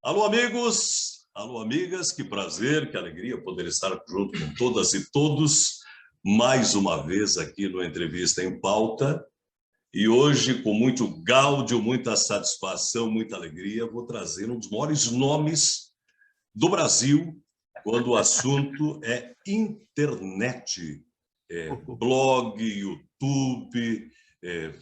Alô, amigos! Alô, amigas! Que prazer, que alegria poder estar junto com todas e todos, mais uma vez aqui no Entrevista em Pauta. E hoje, com muito gáudio, muita satisfação, muita alegria, vou trazer um dos maiores nomes do Brasil quando o assunto é internet. Blog, YouTube,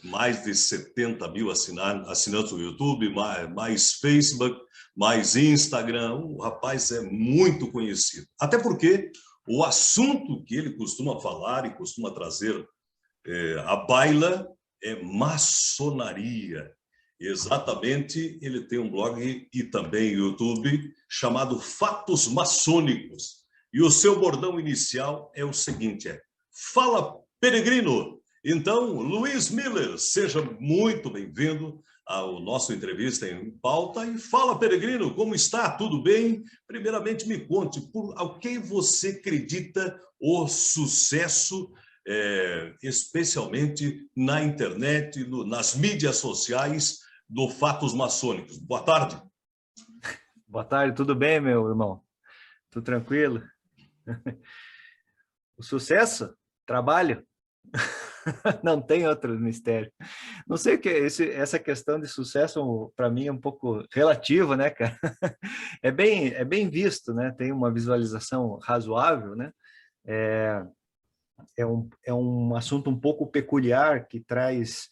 mais de 70 mil assinantes no YouTube, mais Facebook, mais Instagram. O rapaz é muito conhecido. Até porque o assunto que ele costuma falar e costuma trazer à baila é maçonaria. Exatamente, ele tem um blog e também YouTube chamado Fatos Maçônicos. E o seu bordão inicial é o seguinte, Fala, peregrino! Então, Luiz Miller, seja muito bem-vindo ao nosso Entrevista em Pauta. E fala, peregrino, como está? Tudo bem? Primeiramente, me conte, ao que você acredita o sucesso, especialmente na internet, nas mídias sociais, do Fatos Maçônicos? Boa tarde. Boa tarde, tudo bem, meu irmão? Tudo tranquilo? O sucesso? Trabalho. Não tem outro mistério. Não sei o que essa questão de sucesso para mim é um pouco relativa, né, cara? É bem visto, né? Tem uma visualização razoável, né? É um assunto um pouco peculiar que traz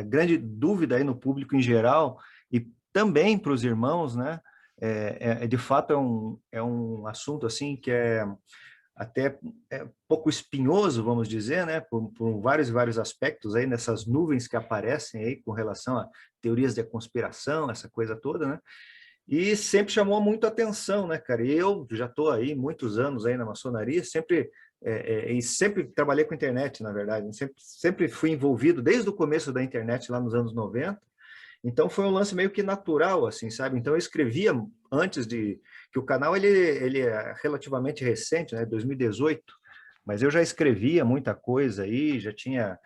grande dúvida aí no público em geral e também para os irmãos, né? De fato é um assunto assim que até pouco espinhoso, vamos dizer, né, por vários e vários aspectos aí nessas nuvens que aparecem aí com relação a teorias da conspiração, essa coisa toda, né, e sempre chamou muito atenção, né, cara, e eu já estou aí muitos anos aí na maçonaria, e sempre trabalhei com internet, na verdade, sempre fui envolvido desde o começo da internet lá nos anos 90. Então foi um lance meio que natural, assim, sabe? Então eu escrevia antes que o canal ele é relativamente recente, né? 2018, mas eu já escrevia muita coisa aí, já tinha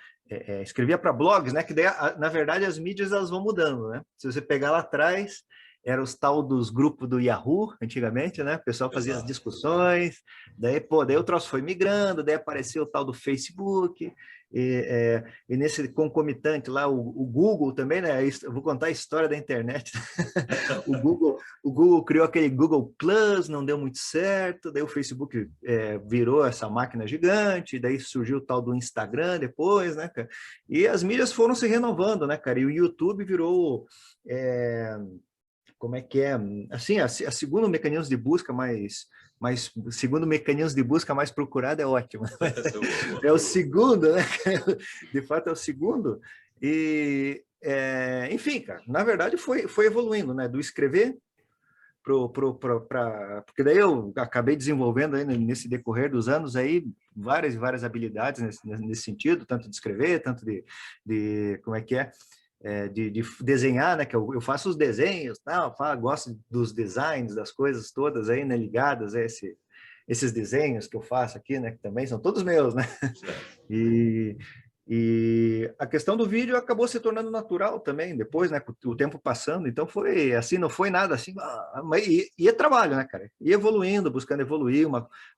escrevia para blogs, né? Que daí, na verdade as mídias elas vão mudando, né? Se você pegar lá atrás era os tal dos grupos do Yahoo, antigamente, né? O pessoal fazia as discussões, daí o troço foi migrando, daí apareceu o tal do Facebook, e nesse concomitante lá, o Google também, né? Eu vou contar a história da internet. O Google criou aquele Google Plus, não deu muito certo, daí o Facebook virou essa máquina gigante, daí surgiu o tal do Instagram depois, né, cara? E as mídias foram se renovando, né, cara? E o YouTube virou... como é que é? Assim, a segundo mecanismo de busca segundo mecanismo de busca mais procurado é ótimo. É o segundo, né? De fato é o segundo. E, enfim, cara, na verdade foi evoluindo, né? Do escrever porque daí eu acabei desenvolvendo aí nesse decorrer dos anos aí várias e várias habilidades nesse sentido, tanto de escrever, tanto de como é que é? De desenhar, né? Que eu faço os desenhos, tal, gosto dos designs, das coisas todas aí, né? Ligadas a esses desenhos que eu faço aqui, né? Que também são todos meus, né? E a questão do vídeo acabou se tornando natural também, depois, né? Com o tempo passando, então foi assim, não foi nada assim, mas é trabalho, né, cara? E evoluindo, buscando evoluir,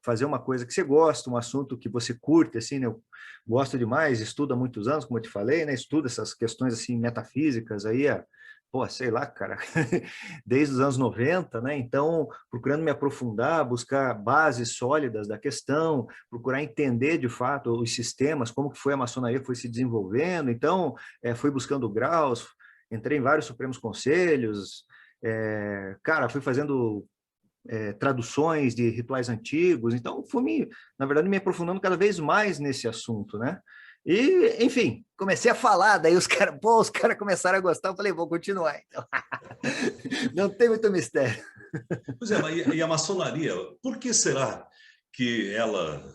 fazer uma coisa que você gosta, um assunto que você curte, assim, né? Eu gosto demais, estudo há muitos anos, como eu te falei, né? Estudo essas questões, assim, metafísicas aí, pô, sei lá, cara, desde os anos 90, né? Então, procurando me aprofundar, buscar bases sólidas da questão, procurar entender, de fato, os sistemas, como que foi a maçonaria, foi se desenvolvendo. Então, fui buscando graus, entrei em vários supremos conselhos, cara, fui fazendo traduções de rituais antigos. Então, na verdade, me aprofundando cada vez mais nesse assunto, né? E, enfim, comecei a falar, daí os caras começaram a gostar, eu falei, vou continuar, então. Não tem muito mistério. Pois é, e a maçonaria, por que será que ela,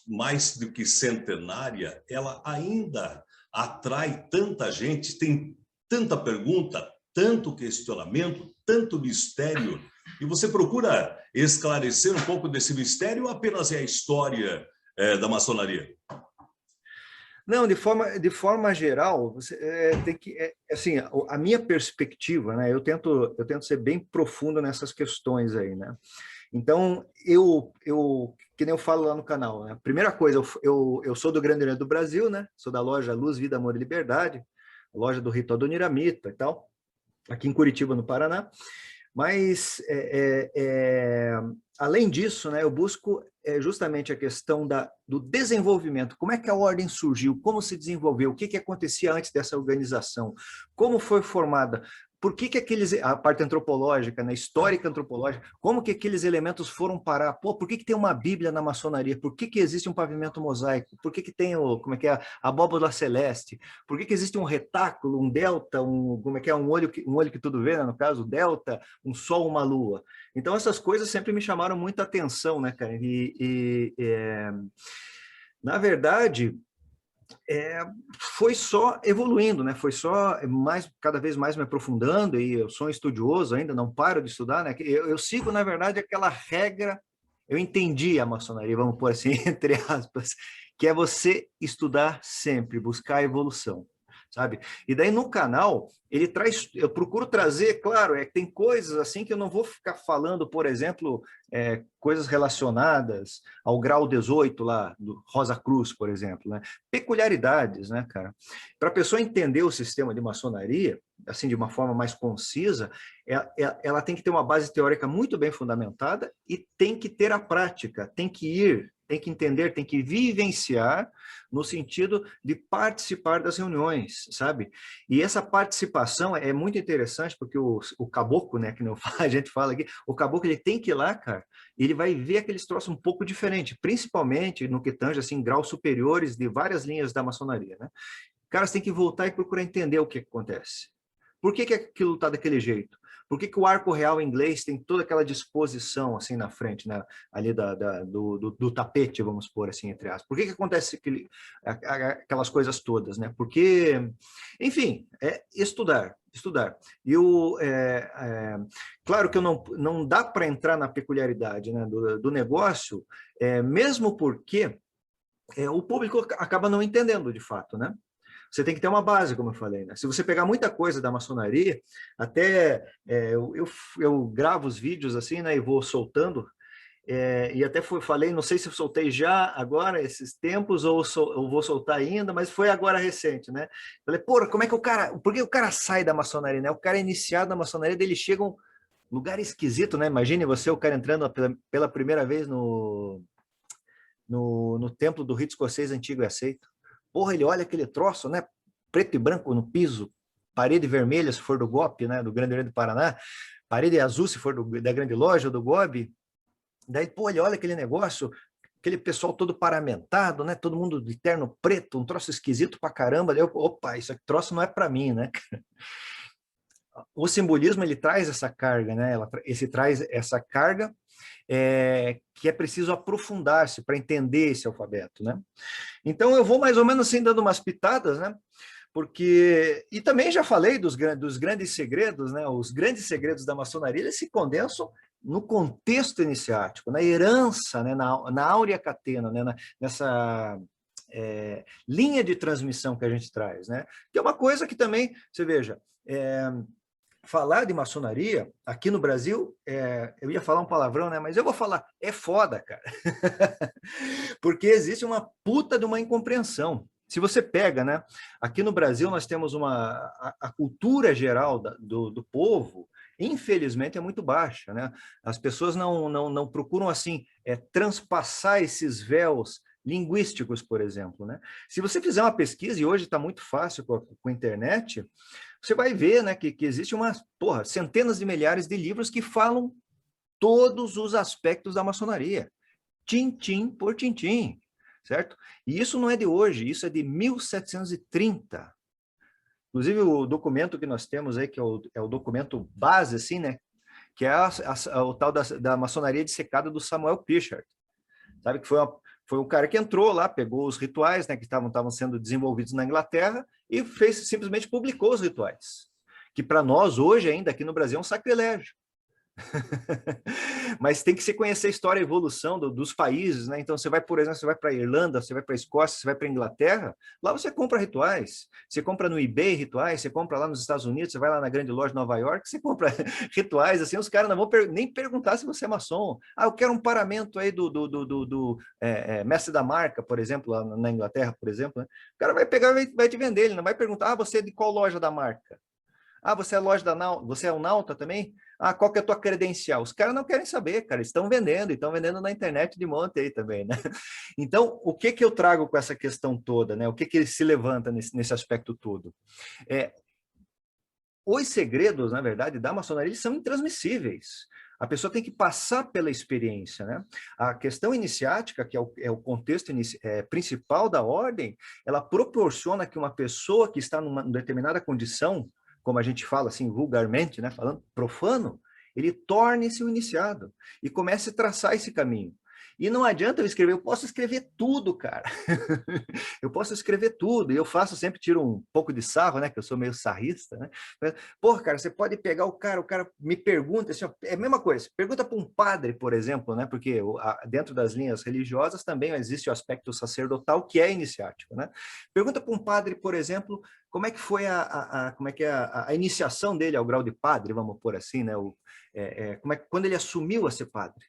mais do que centenária, ela ainda atrai tanta gente, tem tanta pergunta, tanto questionamento, tanto mistério, e você procura esclarecer um pouco desse mistério ou apenas é a história da maçonaria? Não, de forma geral, você tem que, assim, a minha perspectiva, né? Eu tento ser bem profundo nessas questões aí, né? Então, que nem eu falo lá no canal, né? Primeira coisa, eu sou do Grande Oriente do Brasil, né? Sou da loja Luz, Vida, Amor e Liberdade, loja do Ritual do Niramita e tal, aqui em Curitiba, no Paraná. Mas, além disso, né, eu busco justamente a questão do desenvolvimento. Como é que a ordem surgiu? Como se desenvolveu? O que, que acontecia antes dessa organização? Como foi formada? Por que, que a parte antropológica, né, histórica antropológica, como que aqueles elementos foram parar? Pô, por que, que tem uma Bíblia na maçonaria? Por que, que existe um pavimento mosaico? Por que, que tem como é que é, a abóbora celeste? Por que, que existe um retáculo, um delta, como é que é, um olho que tudo vê, né, no caso, delta, um sol, uma lua? Então, essas coisas sempre me chamaram muita atenção, né, cara? Na verdade, é, foi só evoluindo, né? Foi só cada vez mais me aprofundando, e eu sou um estudioso ainda, não paro de estudar, né? Eu sigo, na verdade, aquela regra, eu entendi a maçonaria, vamos pôr assim, entre aspas, que é você estudar sempre, buscar a evolução, sabe? E daí no canal, eu procuro trazer, claro, que tem coisas assim que eu não vou ficar falando, por exemplo, coisas relacionadas ao grau 18 lá, do Rosa Cruz, por exemplo, né? Peculiaridades, né, cara? Para a pessoa entender o sistema de maçonaria, assim, de uma forma mais concisa, ela tem que ter uma base teórica muito bem fundamentada e tem que ter a prática, tem que entender, tem que vivenciar no sentido de participar das reuniões, sabe? E essa participação é muito interessante porque o caboclo, né, que a gente fala aqui, o caboclo ele tem que ir lá, cara, e ele vai ver aqueles troços um pouco diferente, principalmente no que tange assim graus superiores de várias linhas da maçonaria, né? Cara, você tem que voltar e procurar entender o que acontece. Por que aquilo está daquele jeito? Por que o arco real inglês tem toda aquela disposição assim na frente, né? Ali do tapete, vamos pôr assim, entre aspas? Por que acontece aquelas coisas todas, né? Porque, enfim, estudar. E claro que não dá para entrar na peculiaridade, né, do negócio, mesmo porque o público acaba não entendendo de fato, né? Você tem que ter uma base, como eu falei, né? Se você pegar muita coisa da maçonaria, até eu gravo os vídeos assim, né, e vou soltando, e até falei, não sei se eu soltei já agora, esses tempos, ou eu vou soltar ainda, mas foi agora recente, né? Falei, porra, por que o cara sai da maçonaria, né? O cara é iniciado na maçonaria, dele chega um lugar esquisito, né? Imagine você, o cara entrando pela primeira vez no templo do rito escocês antigo e aceito. Porra, ele olha aquele troço, né? Preto e branco no piso, parede vermelha se for do GOP, né? Do Grande Oriente do Paraná, parede azul se for da Grande Loja ou do GOB. Daí, pô, ele olha aquele negócio, aquele pessoal todo paramentado, né? Todo mundo de terno preto, um troço esquisito pra caramba. Daí, opa, isso aqui troço não é para mim, né? O simbolismo ele traz essa carga, né? Esse traz essa carga que é preciso aprofundar-se para entender esse alfabeto, né? Então eu vou mais ou menos assim dando umas pitadas, né? E também já falei dos grandes segredos, né? Os grandes segredos da maçonaria, eles se condensam no contexto iniciático, na herança, né? na áurea catena, né? Nessa linha de transmissão que a gente traz, né? Que é uma coisa que também, você veja, falar de maçonaria aqui no Brasil, eu ia falar um palavrão, né? Mas eu vou falar, é foda, cara. Porque existe uma puta de uma incompreensão. Se você pega, né? Aqui no Brasil nós temos a cultura geral do povo, infelizmente, é muito baixa, né? As pessoas não procuram, assim, transpassar esses véus linguísticos, por exemplo, né? Se você fizer uma pesquisa, e hoje está muito fácil com a internet, você vai ver, né, que existe centenas de milhares de livros que falam todos os aspectos da maçonaria, tintim por tintim, certo? E isso não é de hoje, isso é de 1730. Inclusive, o documento que nós temos aí, que é o documento base, assim, né, que é o tal da maçonaria dissecada do Samuel Pichard, sabe, que foi um cara que entrou lá, pegou os rituais, né, que estavam sendo desenvolvidos na Inglaterra e simplesmente publicou os rituais, que para nós hoje ainda aqui no Brasil é um sacrilégio, Mas tem que se conhecer a história e a evolução dos países, né? Então, você vai, por exemplo, você vai para a Irlanda, você vai para a Escócia, você vai para a Inglaterra, lá você compra rituais, você compra no eBay rituais, você compra lá nos Estados Unidos, você vai lá na grande loja de Nova York, você compra rituais, assim, os caras não vão nem perguntar se você é maçom. Ah, eu quero um paramento aí do mestre da marca, por exemplo, lá na Inglaterra, por exemplo, né? O cara vai pegar e vai te vender, ele não vai perguntar, ah, você é de qual loja da marca? Ah, você é loja da Nauta, você é o Nauta também? Ah, qual que é a tua credencial? Os caras não querem saber, cara, estão vendendo, e estão vendendo na internet de monte aí também, né? Então, o que que eu trago com essa questão toda, né? O que que se levanta nesse aspecto todo? Os segredos, na verdade, da maçonaria, eles são intransmissíveis. A pessoa tem que passar pela experiência, né? A questão iniciática, que é o contexto principal da ordem, ela proporciona que uma pessoa que está numa determinada condição, como a gente fala assim vulgarmente, né, falando profano, ele torne-se o iniciado e comece a traçar esse caminho. E não adianta eu escrever, eu posso escrever tudo, cara. Eu posso escrever tudo, e eu faço, sempre tiro um pouco de sarro, né, que eu sou meio sarrista, né? Pô, cara, você pode pegar o cara me pergunta, assim, ó, é a mesma coisa, pergunta para um padre, por exemplo, né, porque dentro das linhas religiosas também existe o aspecto sacerdotal, que é iniciático, né? Pergunta para um padre, por exemplo, como é que foi como é que é a iniciação dele ao grau de padre, vamos pôr assim, né? Quando ele assumiu a ser padre.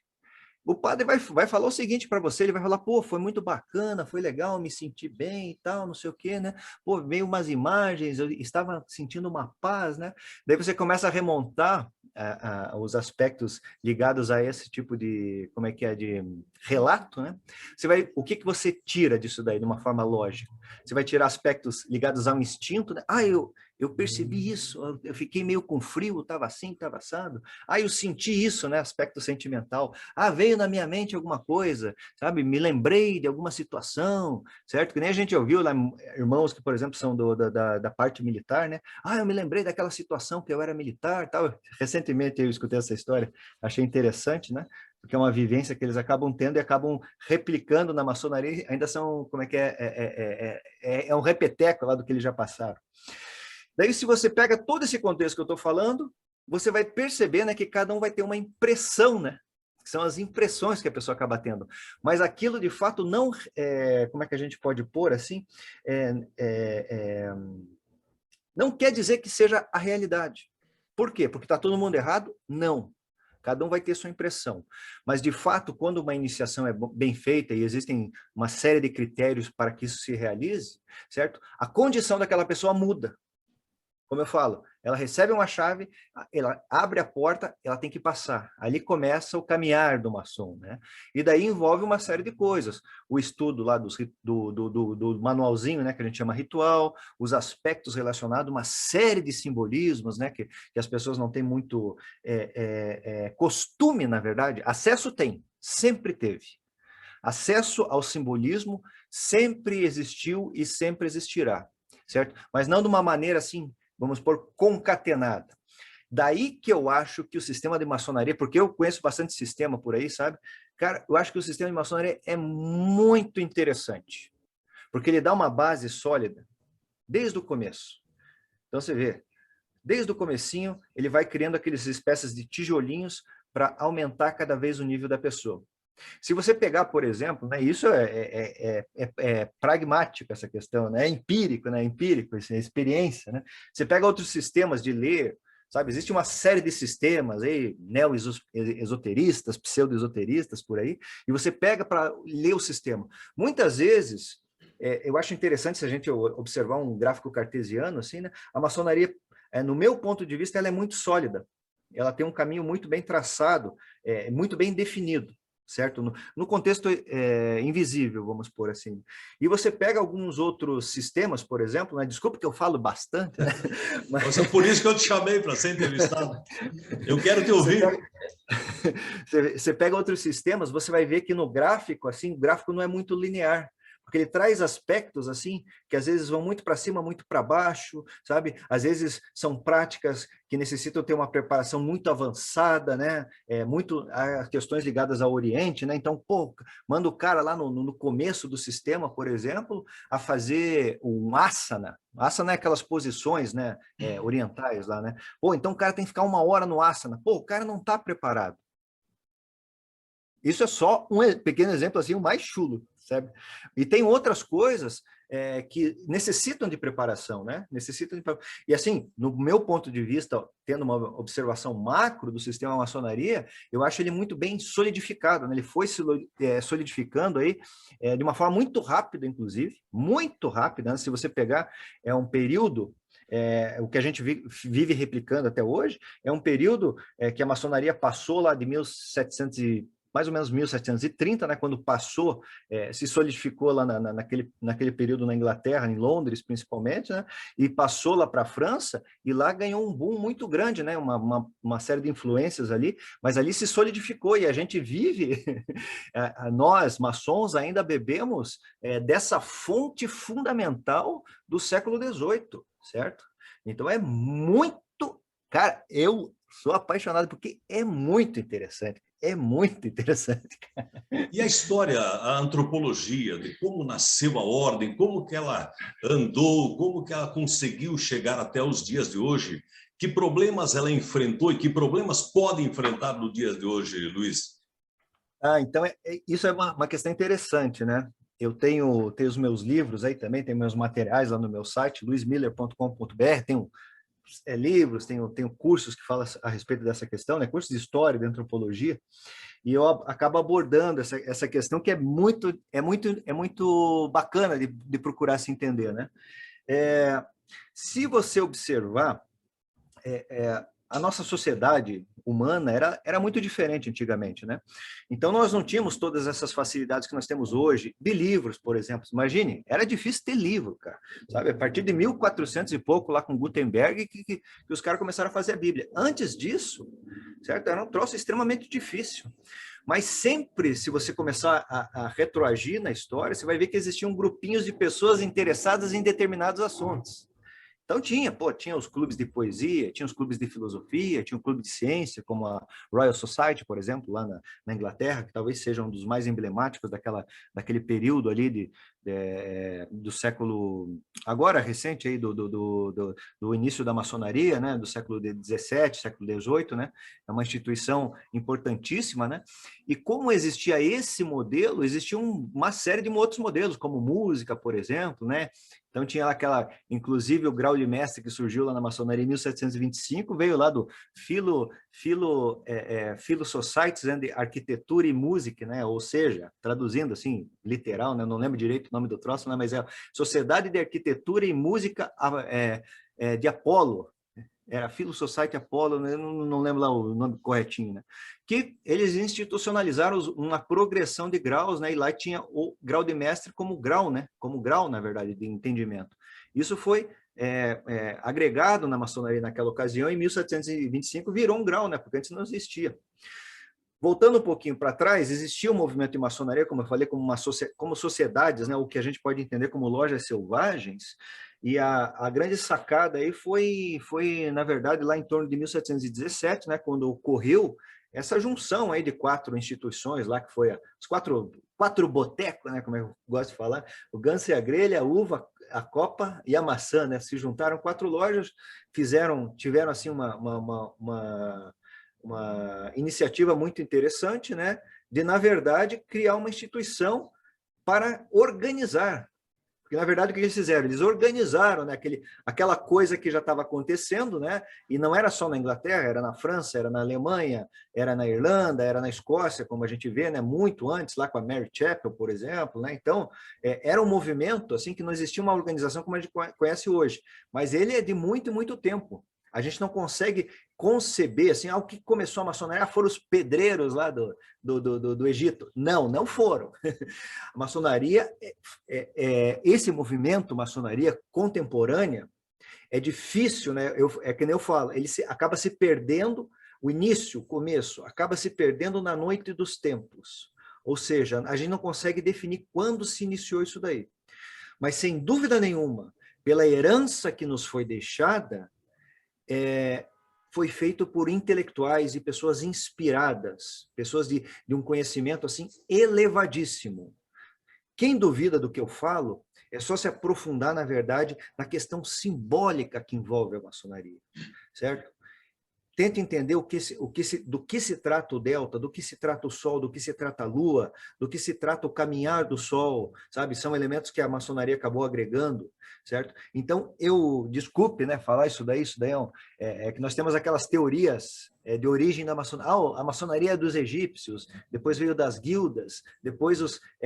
O padre vai falar o seguinte para você, ele vai falar, pô, foi muito bacana, foi legal, me senti bem e tal, não sei o quê, né? Pô, veio umas imagens, eu estava sentindo uma paz, né? Daí você começa a remontar os aspectos ligados a esse tipo de, como é que é, de relato, né? O que que você tira disso daí, de uma forma lógica? Você vai tirar aspectos ligados ao instinto, né? Ah, eu percebi isso, eu fiquei meio com frio, estava assim, estava assado. Ah, eu senti isso, né? Aspecto sentimental. Ah, veio na minha mente alguma coisa, sabe? Me lembrei de alguma situação, certo? Que nem a gente ouviu lá, irmãos que, por exemplo, são da parte militar, né? Ah, eu me lembrei daquela situação que eu era militar, tal. Recentemente eu escutei essa história, achei interessante, né? Porque é uma vivência que eles acabam tendo e acabam replicando na maçonaria, ainda são, como é que é um repeteco lá do que eles já passaram. Daí, se você pega todo esse contexto que eu estou falando, você vai perceber, né, que cada um vai ter uma impressão, né? Que são as impressões que a pessoa acaba tendo. Mas aquilo, de fato, não... como é que a gente pode pôr assim? Não quer dizer que seja a realidade. Por quê? Porque está todo mundo errado? Não. Cada um vai ter sua impressão. Mas, de fato, quando uma iniciação é bem feita e existem uma série de critérios para que isso se realize, certo? A condição daquela pessoa muda. Como eu falo, ela recebe uma chave, ela abre a porta, ela tem que passar. Ali começa o caminhar do maçom, né? E daí envolve uma série de coisas. O estudo lá do manualzinho, né, que a gente chama ritual, os aspectos relacionados, uma série de simbolismos, né, que as pessoas não têm muito costume, na verdade. Acesso tem, sempre teve. Acesso ao simbolismo sempre existiu e sempre existirá, certo? Mas não de uma maneira assim, vamos pôr, concatenada. Daí que eu acho que o sistema de maçonaria, porque eu conheço bastante sistema por aí, sabe? Cara, eu acho que o sistema de maçonaria é muito interessante, porque ele dá uma base sólida desde o começo. Então você vê, desde o comecinho, ele vai criando aqueles espécies de tijolinhos para aumentar cada vez o nível da pessoa. Se você pegar, por exemplo, né, isso é pragmático, essa questão, né, é empírico, né, empírico, isso é experiência, né? Você pega outros sistemas de ler, sabe? Existe uma série de sistemas aí, neo-esoteristas, pseudo-esoteristas por aí, e você pega para ler o sistema. Muitas vezes, eu acho interessante se a gente observar um gráfico cartesiano, assim, né? A maçonaria, no meu ponto de vista, ela é muito sólida. Ela tem um caminho muito bem traçado, muito bem definido, certo? No contexto invisível, vamos pôr assim. E você pega alguns outros sistemas, por exemplo, né? Desculpa que eu falo bastante, né? Mas é por isso que eu te chamei para ser entrevistado. Eu quero te ouvir. Você pega outros sistemas, você vai ver que no gráfico, assim, o gráfico não é muito linear, porque ele traz aspectos assim que às vezes vão muito para cima, muito para baixo, sabe? Às vezes são práticas que necessitam ter uma preparação muito avançada, né? Muito questões ligadas ao Oriente, né? Então, pô, manda o cara lá no começo do sistema, por exemplo, a fazer um asana. Asana é aquelas posições, né, orientais lá, né? Pô, então o cara tem que ficar 1 hora no asana. Pô, o cara não está preparado. Isso é só um pequeno exemplo, assim, o mais chulo, sabe? E tem outras coisas que necessitam de preparação, né? E assim, no meu ponto de vista, tendo uma observação macro do sistema maçonaria, eu acho ele muito bem solidificado, né? Ele foi solidificando aí de uma forma muito rápida, inclusive, muito rápida, né? Se você pegar, é um período o que a gente vive replicando até hoje, é um período que a maçonaria passou lá de 1700 mais ou menos 1730, né, quando passou, se solidificou lá naquele período na Inglaterra, em Londres principalmente, né, e passou lá para a França, e lá ganhou um boom muito grande, né, uma série de influências ali, mas ali se solidificou, e a gente vive, nós, maçons, ainda bebemos dessa fonte fundamental do século XVIII, certo? Então é muito... Cara, eu sou apaixonado porque é muito interessante. É muito interessante. E a história, a antropologia, de como nasceu a ordem, como que ela andou, como que ela conseguiu chegar até os dias de hoje, que problemas ela enfrentou e que problemas pode enfrentar no dia de hoje, Luiz? Então, isso é uma questão interessante, né? Eu tenho os meus livros aí também, tenho meus materiais lá no meu site, luismiller.com.br, tenho livros, tenho cursos que falam a respeito dessa questão, né? Cursos de história, de antropologia, e eu acabo abordando essa questão que é muito bacana de procurar se entender, né? Se você observar, a nossa sociedade humana era muito diferente antigamente, né? Então, nós não tínhamos todas essas facilidades que nós temos hoje, de livros, por exemplo. Imagine, era difícil ter livro, cara, sabe? A partir de 1400 e pouco, lá com Gutenberg, que os caras começaram a fazer a Bíblia. Antes disso, certo? Era um troço extremamente difícil. Mas sempre, se você começar a retroagir na história, você vai ver que existiam grupinhos de pessoas interessadas em determinados assuntos. Então tinha os clubes de poesia, tinha os clubes de filosofia, tinha um clube de ciência, como a Royal Society, por exemplo, lá na Inglaterra, que talvez seja um dos mais emblemáticos daquele período ali do século, agora recente, aí, do início da maçonaria, né, do século XVII, século XVIII, né, é uma instituição importantíssima, né, e como existia esse modelo, existia uma série de outros modelos, como música, por exemplo, né. Então tinha lá inclusive o grau de mestre que surgiu lá na maçonaria em 1725, veio lá do Philo Societies and Arquitetura e Música, né? Ou seja, traduzindo assim, literal, né? Não lembro direito o nome do troço, né? Mas é Sociedade de Arquitetura e Música de Apolo. Era Philo Society Apollo, eu não lembro lá o nome corretinho, né? Que eles institucionalizaram uma progressão de graus, né? E lá tinha o grau de mestre como grau, né? Como grau, na verdade, de entendimento. Isso foi agregado na maçonaria naquela ocasião, em 1725 virou um grau, né? Porque antes não existia. Voltando um pouquinho para trás, existia um movimento de maçonaria, como eu falei, como sociedades, né? O que a gente pode entender como lojas selvagens. E a grande sacada aí foi, na verdade, lá em torno de 1717, né, quando ocorreu essa junção aí de 4 instituições lá, que foi os quatro botecos, né, como eu gosto de falar, o ganso e a grelha, a uva, a copa e a maçã, né, se juntaram 4 lojas, tiveram assim uma iniciativa muito interessante, né, de, na verdade, criar uma instituição para organizar. Porque, na verdade, o que eles fizeram? Eles organizaram, né, aquela coisa que já estava acontecendo, né, e não era só na Inglaterra, era na França, era na Alemanha, era na Irlanda, era na Escócia, como a gente vê, né, muito antes, lá com a Mary Chapel, por exemplo. Né? Então, era um movimento assim, que não existia uma organização como a gente conhece hoje, mas ele é de muito, muito tempo. A gente não consegue conceber, assim, o que começou a maçonaria foram os pedreiros lá do Egito. Não foram. A maçonaria, esse movimento maçonaria contemporânea, é difícil, né? É que nem eu falo, ele acaba se perdendo, o início, o começo, acaba se perdendo na noite dos tempos. Ou seja, a gente não consegue definir quando se iniciou isso daí. Mas, sem dúvida nenhuma, pela herança que nos foi deixada, foi feito por intelectuais e pessoas inspiradas, pessoas de um conhecimento assim elevadíssimo. Quem duvida do que eu falo, é só se aprofundar, na verdade, na questão simbólica que envolve a maçonaria, certo? Tenta entender do que se trata o delta, do que se trata o sol, do que se trata a lua, do que se trata o caminhar do sol, sabe? São elementos que a maçonaria acabou agregando, certo? Então, desculpe, né, falar isso daí é que nós temos aquelas teorias de origem da maçonaria. A maçonaria é dos egípcios, depois veio das guildas, depois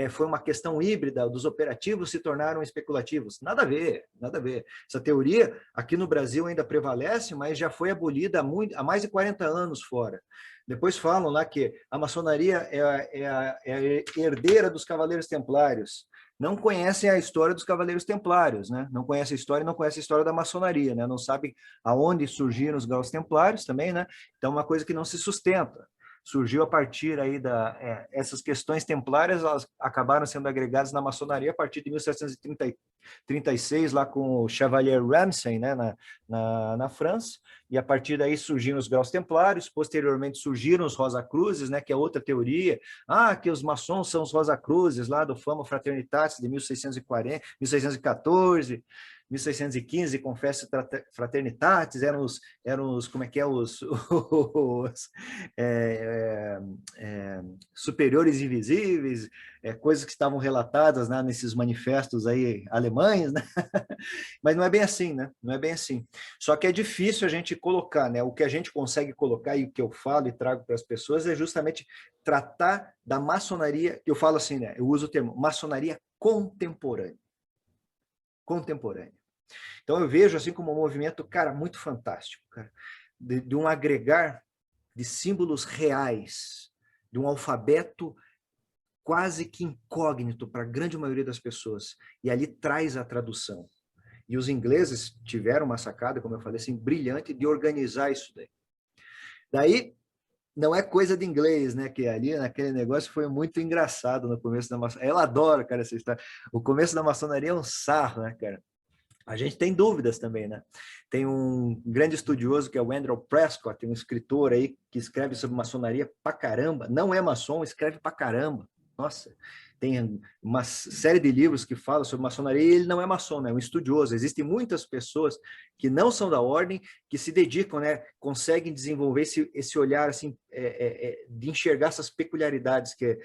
foi uma questão híbrida, dos operativos se tornaram especulativos. Nada a ver, nada a ver. Essa teoria aqui no Brasil ainda prevalece, mas já foi abolida há mais de 40 anos fora. Depois falam lá que a maçonaria é a herdeira dos Cavaleiros Templários. Não conhecem a história dos Cavaleiros Templários, né? Não conhecem a história e não conhecem a história da maçonaria, né? Não sabem aonde surgiram os Graus Templários também, né? Então, é uma coisa que não se sustenta. Surgiu a partir aí essas questões templárias, elas acabaram sendo agregadas na maçonaria a partir de 1736, lá com o Chevalier Ramsay, né, na França, e a partir daí surgiram os Graus Templários, posteriormente surgiram os Rosacruzes, né, que é outra teoria, que os maçons são os Rosacruzes, lá do Fama Fraternitatis de 1640, 1614, 1615, Confessio Fraternitatis, eram os como é que é, os superiores invisíveis, coisas que estavam relatadas, né, nesses manifestos aí alemães, né? Mas não é bem assim, né? Não é bem assim. Só que é difícil a gente colocar, né? O que a gente consegue colocar e o que eu falo e trago para as pessoas é justamente tratar da maçonaria, que eu falo assim, né? Eu uso o termo maçonaria contemporânea. Contemporânea. Então eu vejo assim como um movimento, cara, muito fantástico, cara, de um agregar de símbolos reais, de um alfabeto quase que incógnito para a grande maioria das pessoas, e ali traz a tradução. E os ingleses tiveram uma sacada, como eu falei assim, brilhante de organizar isso daí. Daí, não é coisa de inglês, né? Que ali, naquele negócio, foi muito engraçado no começo da maçonaria. Ela adora, cara, essa história. O começo da maçonaria é um sarro, né, cara? A gente tem dúvidas também, né? Tem um grande estudioso que é o Andrew Prescott, um escritor aí que escreve sobre maçonaria pra caramba. Não é maçom, escreve pra caramba. Nossa, tem uma série de livros que falam sobre maçonaria e ele não é maçom, é um estudioso. Existem muitas pessoas que não são da ordem, que se dedicam, né? Conseguem desenvolver esse olhar assim, de enxergar essas peculiaridades que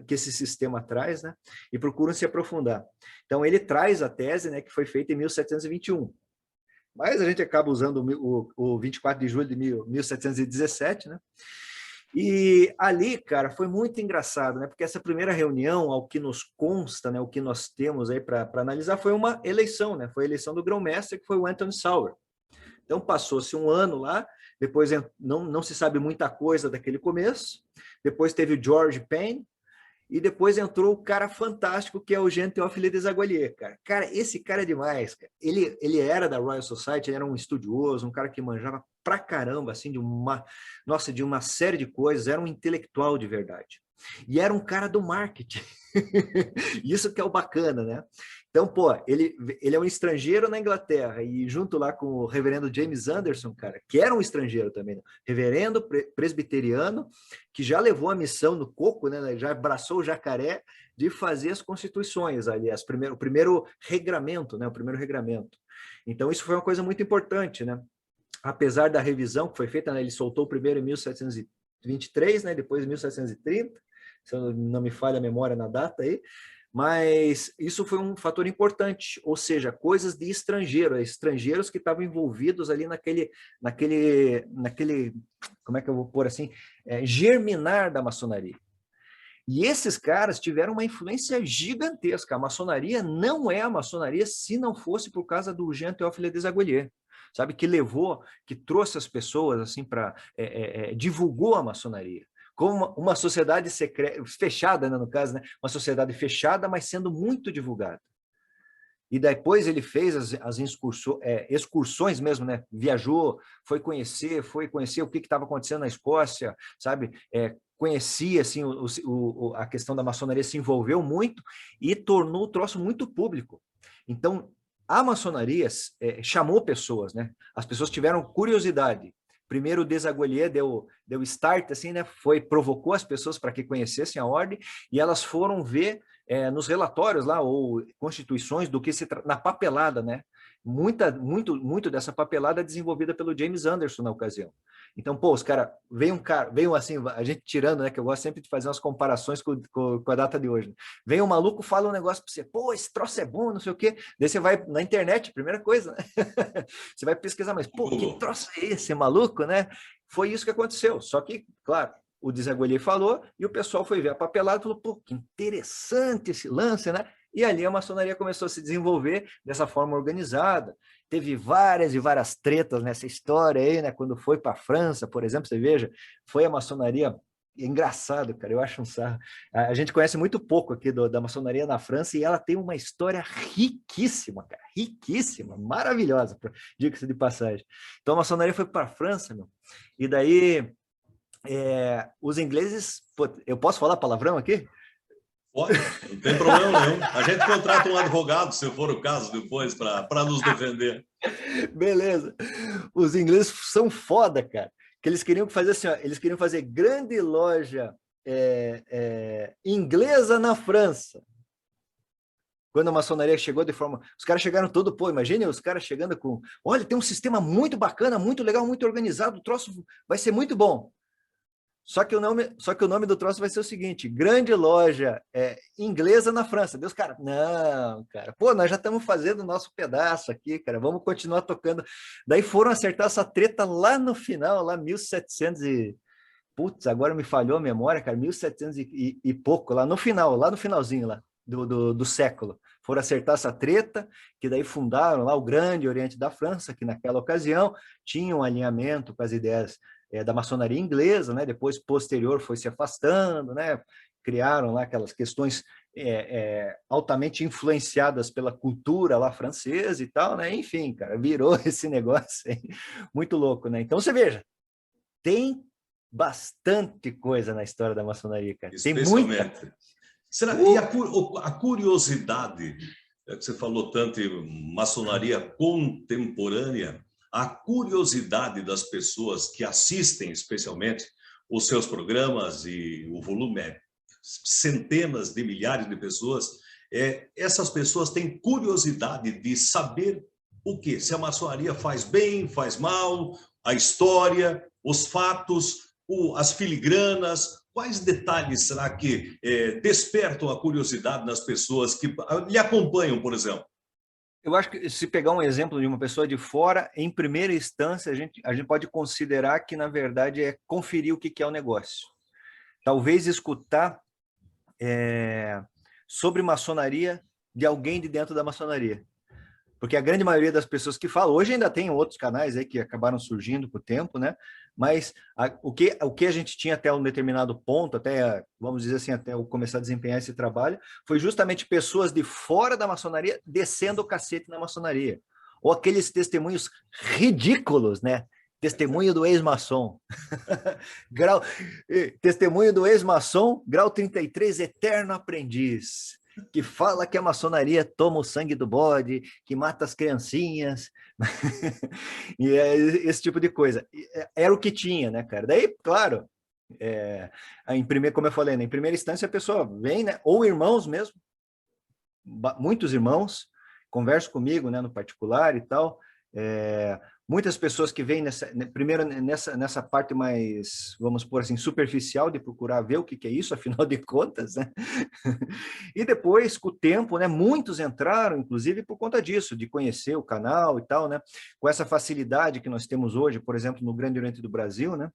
esse sistema traz, né? E procuram se aprofundar. Então, ele traz a tese, né, que foi feita em 1721. Mas a gente acaba usando o 24 de julho de 1717, né? E ali, cara, foi muito engraçado, né? Porque essa primeira reunião, ao que nos consta, né, o que nós temos aí para analisar, foi uma eleição, né? Foi a eleição do grão-mestre, que foi o Anthony Sauer. Então, passou-se um ano lá, depois não se sabe muita coisa daquele começo, depois teve o George Payne, e depois entrou o cara fantástico, que é o Jean Théophile Desaguliers, cara. Cara, esse cara é demais, cara. Ele era da Royal Society, ele era um estudioso, um cara que manjava pra caramba, assim, de uma série de coisas, era um intelectual de verdade. E era um cara do marketing. Isso que é o bacana, né? Então, pô, ele é um estrangeiro na Inglaterra e junto lá com o reverendo James Anderson, cara, que era um estrangeiro também, né? Reverendo presbiteriano, que já levou a missão no coco, né? Já abraçou o jacaré de fazer as constituições, aliás, o primeiro regramento, né? O primeiro regramento. Então, isso foi uma coisa muito importante, né? Apesar da revisão que foi feita, né? Ele soltou o primeiro em 1723, né? Depois em 1730, se não me falha a memória na data aí, mas isso foi um fator importante, ou seja, coisas de estrangeiros que estavam envolvidos ali naquele, como é que eu vou pôr assim, germinar da maçonaria. E esses caras tiveram uma influência gigantesca. A maçonaria não é a maçonaria se não fosse por causa do Jean Théophile Desaguliers, sabe, que trouxe as pessoas assim para divulgou a maçonaria como uma sociedade secreta, fechada, né, no caso, né? Uma sociedade fechada, mas sendo muito divulgada. E depois ele fez as excursões mesmo, né? Viajou, foi conhecer o que estava acontecendo na Escócia, sabe? conhecia, assim, a questão da maçonaria se envolveu muito e tornou o troço muito público. Então, a maçonaria chamou pessoas, né? As pessoas tiveram curiosidade. Primeiro o Desaguliers deu start, assim, né? Provocou as pessoas para que conhecessem a ordem e elas foram ver nos relatórios lá, ou constituições, do que na papelada, né? Muito dessa papelada é desenvolvida pelo James Anderson na ocasião. Então, pô, os caras, veio assim, a gente tirando, né, que eu gosto sempre de fazer umas comparações com a data de hoje. Né? Vem um maluco, fala um negócio para você, pô, esse troço é bom, não sei o quê. Daí você vai na internet, primeira coisa, né? Você vai pesquisar, mas, pô, que troço é esse, maluco, né? Foi isso que aconteceu. Só que, claro, o Desaguliers falou e o pessoal foi ver a papelada e falou, pô, que interessante esse lance, né? E ali a maçonaria começou a se desenvolver dessa forma organizada. Teve várias e várias tretas nessa história aí, né? Quando foi para a França, por exemplo, você veja, foi a maçonaria. É engraçado, cara, eu acho um sarro. A gente conhece muito pouco aqui da maçonaria na França e ela tem uma história riquíssima, cara, riquíssima, maravilhosa, diga-se de passagem. Então a maçonaria foi para a França, meu, e daí os ingleses, pô, eu posso falar palavrão aqui? Pode, não tem problema nenhum. A gente contrata um advogado, se for o caso, depois, para nos defender. Beleza. Os ingleses são foda, cara. Que eles queriam fazer assim, ó, eles queriam fazer grande loja inglesa na França. Quando a maçonaria chegou de forma... Os caras chegaram todo, pô, imagine os caras chegando com... Olha, tem um sistema muito bacana, muito legal, muito organizado, o troço vai ser muito bom. Só que o nome do troço vai ser o seguinte, grande loja inglesa na França. Deus, cara, não, cara, pô, nós já estamos fazendo o nosso pedaço aqui, cara, vamos continuar tocando. Daí foram acertar essa treta lá no final, lá 1700 e... Putz, agora me falhou a memória, cara, 1700 e pouco, lá no final, lá no finalzinho lá do século. Foram acertar essa treta, que daí fundaram lá o Grande Oriente da França, que naquela ocasião tinha um alinhamento com as ideias da maçonaria inglesa, né? Depois, posterior, foi se afastando, né? Criaram lá aquelas questões altamente influenciadas pela cultura lá francesa e tal, né? Enfim, cara, virou esse negócio aí, muito louco, né? Então, você veja, tem bastante coisa na história da maçonaria, cara. Tem muita. Será? E a curiosidade, que você falou tanto em maçonaria contemporânea, a curiosidade das pessoas que assistem, especialmente, os seus programas, e o volume é centenas de milhares de pessoas, essas pessoas têm curiosidade de saber o quê? Se a maçonaria faz bem, faz mal, a história, os fatos, as filigranas. Quais detalhes será que despertam a curiosidade nas pessoas que lhe acompanham, por exemplo? Eu acho que se pegar um exemplo de uma pessoa de fora, em primeira instância, a gente pode considerar que, na verdade, é conferir o que é o negócio. Talvez escutar sobre maçonaria de alguém de dentro da maçonaria. Porque a grande maioria das pessoas que falam, hoje ainda tem outros canais aí que acabaram surgindo com o tempo, né? Mas o que a gente tinha até um determinado ponto, até, vamos dizer assim, até eu começar a desempenhar esse trabalho, foi justamente pessoas de fora da maçonaria descendo o cacete na maçonaria. Ou aqueles testemunhos ridículos, né? Testemunho do ex-maçom. Testemunho do ex-maçom, grau 33, eterno aprendiz, que fala que a maçonaria toma o sangue do bode, que mata as criancinhas, e esse tipo de coisa. Era o que tinha, né, cara? Daí, claro, como eu falei, né, em primeira instância a pessoa vem, né, ou irmãos mesmo, muitos irmãos, conversam comigo, né, no particular e tal, muitas pessoas que vêm primeiro nessa parte mais, vamos por assim, superficial de procurar ver o que é isso, afinal de contas, né? E depois, com o tempo, né, muitos entraram, inclusive, por conta disso, de conhecer o canal e tal, né? Com essa facilidade que nós temos hoje, por exemplo, no Grande Oriente do Brasil, né?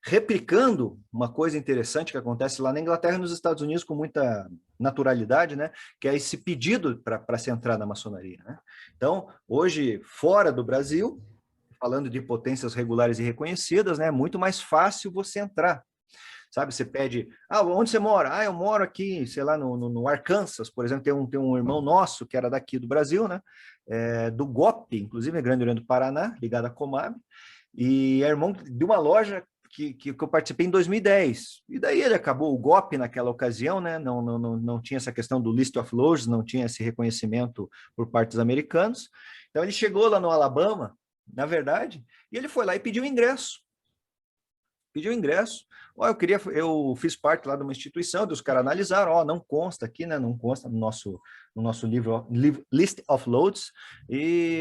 Replicando uma coisa interessante que acontece lá na Inglaterra e nos Estados Unidos com muita naturalidade, né? Que é esse pedido para se entrar na maçonaria, né? Então, hoje, fora do Brasil, falando de potências regulares e reconhecidas, né? É muito mais fácil você entrar. Sabe, você pede, onde você mora? Eu moro aqui, sei lá, no Arkansas, por exemplo, tem um irmão nosso que era daqui do Brasil, né? Do GOP, inclusive, Grande Oriente do Paraná, ligado à Comab, e é irmão de uma loja que eu participei em 2010. E daí ele acabou o golpe naquela ocasião, né? Não tinha essa questão do List of Lords, não tinha esse reconhecimento por parte dos americanos. Então ele chegou lá no Alabama, na verdade, e ele foi lá e pediu ingresso. Pediu ingresso. Eu fiz parte lá de uma instituição, os caras analisaram, não consta aqui, né? Não consta no nosso livro List of Loads.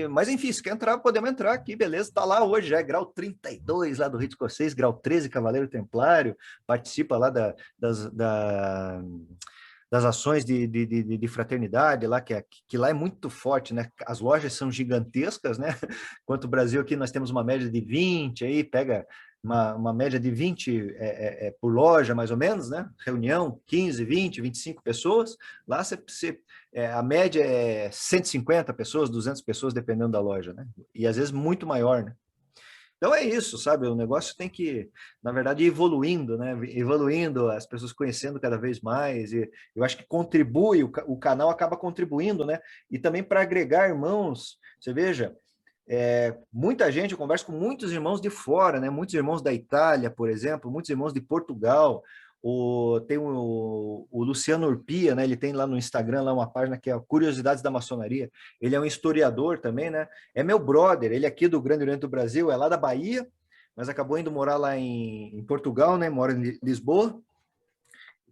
Mas enfim, se quer entrar, podemos entrar aqui, beleza? Está lá hoje, já é grau 32 lá do Rito Escocês, grau 13, Cavaleiro Templário, participa lá das ações de fraternidade lá, que lá é muito forte, né? As lojas são gigantescas, né? Enquanto o Brasil aqui nós temos uma média de 20, aí pega uma média de 20 por loja, mais ou menos, né? Reunião, 15, 20, 25 pessoas. Lá a média é 150 pessoas, 200 pessoas, dependendo da loja, né? E às vezes muito maior, né? Então é isso, sabe? O negócio tem que, na verdade, ir evoluindo, né? Evoluindo, as pessoas conhecendo cada vez mais. E eu acho que contribui, o canal acaba contribuindo, né? E também para agregar irmãos. Você veja, muita gente, eu converso com muitos irmãos de fora, né? Muitos irmãos da Itália, por exemplo, muitos irmãos de Portugal. Tem o Luciano Urpia, né? Ele tem lá no Instagram lá uma página que é Curiosidades da Maçonaria. Ele é um historiador também, né? É meu brother, ele é aqui do Grande Oriente do Brasil, é lá da Bahia, mas acabou indo morar lá em Portugal, né? Mora em Lisboa.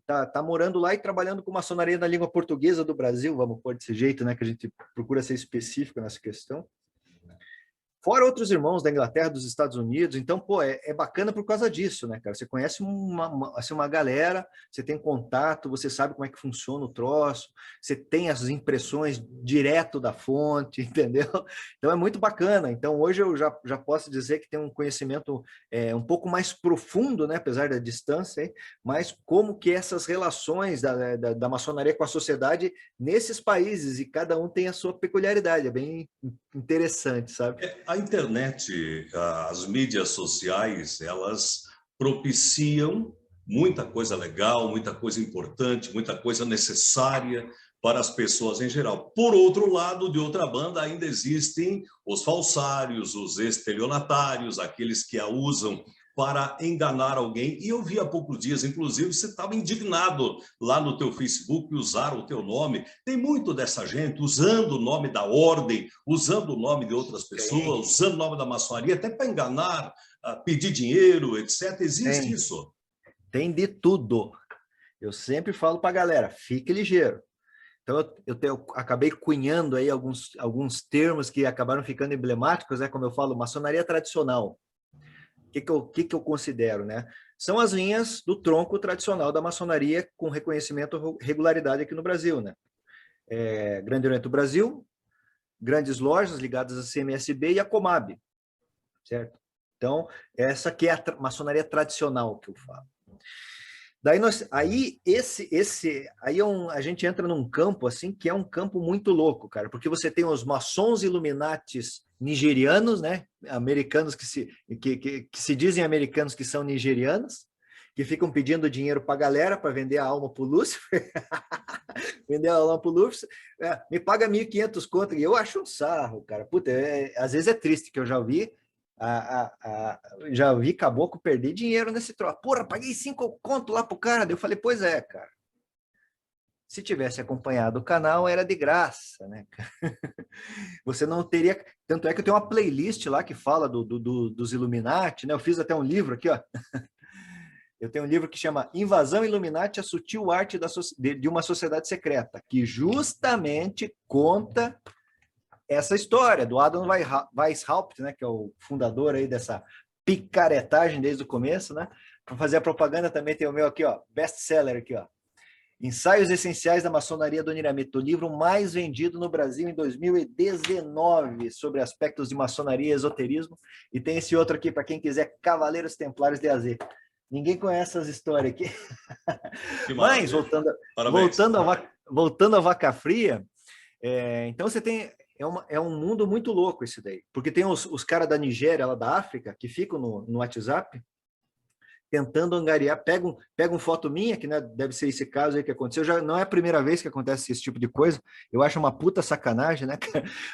Tá morando lá e trabalhando com maçonaria na língua portuguesa do Brasil, vamos pôr desse jeito, né? Que a gente procura ser específico nessa questão. Fora outros irmãos da Inglaterra, dos Estados Unidos. Então, pô, é bacana por causa disso, né, cara? Você conhece uma galera, você tem contato, você sabe como é que funciona o troço, você tem as impressões direto da fonte, entendeu? Então, é muito bacana. Então, hoje eu já posso dizer que tem um conhecimento um pouco mais profundo, né, apesar da distância, hein? Mas como que essas relações da maçonaria com a sociedade nesses países, e cada um tem a sua peculiaridade. É bem interessante, sabe? A internet, as mídias sociais, elas propiciam muita coisa legal, muita coisa importante, muita coisa necessária para as pessoas em geral. Por outro lado, de outra banda, ainda existem os falsários, os estelionatários, aqueles que a usam para enganar alguém. E eu vi há poucos dias, inclusive, você estava indignado lá no teu Facebook, usaram o teu nome. Tem muito dessa gente usando o nome da ordem, usando o nome de outras pessoas, usando o nome da maçonaria, até para enganar, pedir dinheiro, etc. Existe isso? Tem de tudo. Eu sempre falo para a galera, fique ligeiro. Então, eu acabei cunhando aí alguns termos que acabaram ficando emblemáticos, né? Como eu falo, maçonaria tradicional. O que eu considero, né? São as linhas do tronco tradicional da maçonaria com reconhecimento regularidade aqui no Brasil, né? Grande Oriente do Brasil, grandes lojas ligadas à CMSB e à Comab, certo? Então, essa que é a maçonaria tradicional que eu falo. Daí a gente entra num campo assim que é um campo muito louco, cara, porque você tem os maçons Illuminatis nigerianos, né? Americanos que se dizem americanos que são nigerianos, que ficam pedindo dinheiro para a galera para vender a alma para o Lúcifer, vender a alma para o Lúcifer, me paga 1.500 conto, e eu acho um sarro, cara. Puta, às vezes é triste que eu já vi. Já vi caboclo perder dinheiro nesse troço. Porra, paguei 5 conto lá pro cara. Eu falei, pois é, cara. Se tivesse acompanhado o canal, era de graça, né? Você não teria... Tanto é que eu tenho uma playlist lá que fala dos Illuminati, né? Eu fiz até um livro aqui, ó. Eu tenho um livro que chama Invasão Illuminati, a sutil arte de uma sociedade secreta, que justamente conta essa história do Adam Weishaupt, né, que é o fundador aí dessa picaretagem desde o começo, né? Para fazer a propaganda também tem o meu aqui, ó, best-seller aqui, ó. Ensaios Essenciais da Maçonaria do Oniramito, o livro mais vendido no Brasil em 2019 sobre aspectos de maçonaria e esoterismo. E tem esse outro aqui para quem quiser, Cavaleiros Templários de AZ. Ninguém conhece essas histórias aqui. Mas, voltando à vaca fria, então você tem... É um mundo muito louco esse daí, porque tem os caras da Nigéria, lá da África, que ficam no WhatsApp, tentando angariar, pegam foto minha, que né, deve ser esse caso aí que aconteceu, já não é a primeira vez que acontece esse tipo de coisa, eu acho uma puta sacanagem, né?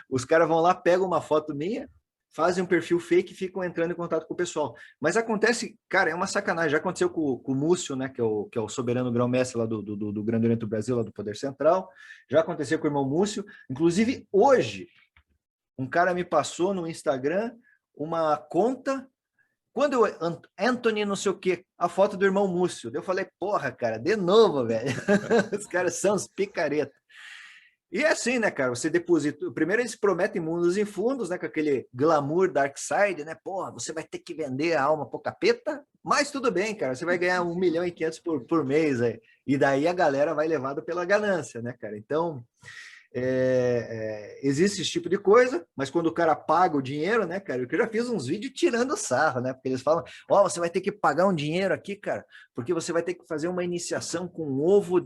Os caras vão lá, pegam uma foto minha, fazem um perfil fake e ficam entrando em contato com o pessoal. Mas acontece, cara, é uma sacanagem. Já aconteceu com o Múcio, né, que é o soberano grão-mestre lá do Grande Oriente do Brasil, lá do Poder Central. Já aconteceu com o irmão Múcio. Inclusive, hoje, um cara me passou no Instagram uma conta, quando eu, Anthony não sei o quê, a foto do irmão Múcio. Eu falei, porra, cara, de novo, velho. Os caras são os picaretas. E é assim, né, cara? Você deposita. Primeiro eles prometem mundos e fundos, né? Com aquele glamour dark side, né? Porra, você vai ter que vender a alma pro capeta, mas tudo bem, cara. Você vai ganhar 1.500.000 por mês aí. E daí a galera vai levada pela ganância, né, cara? Então, existe esse tipo de coisa, mas quando o cara paga o dinheiro, né, cara? Eu já fiz uns vídeos tirando sarro, né? Porque eles falam, ó, você vai ter que pagar um dinheiro aqui, cara, porque você vai ter que fazer uma iniciação com um ovo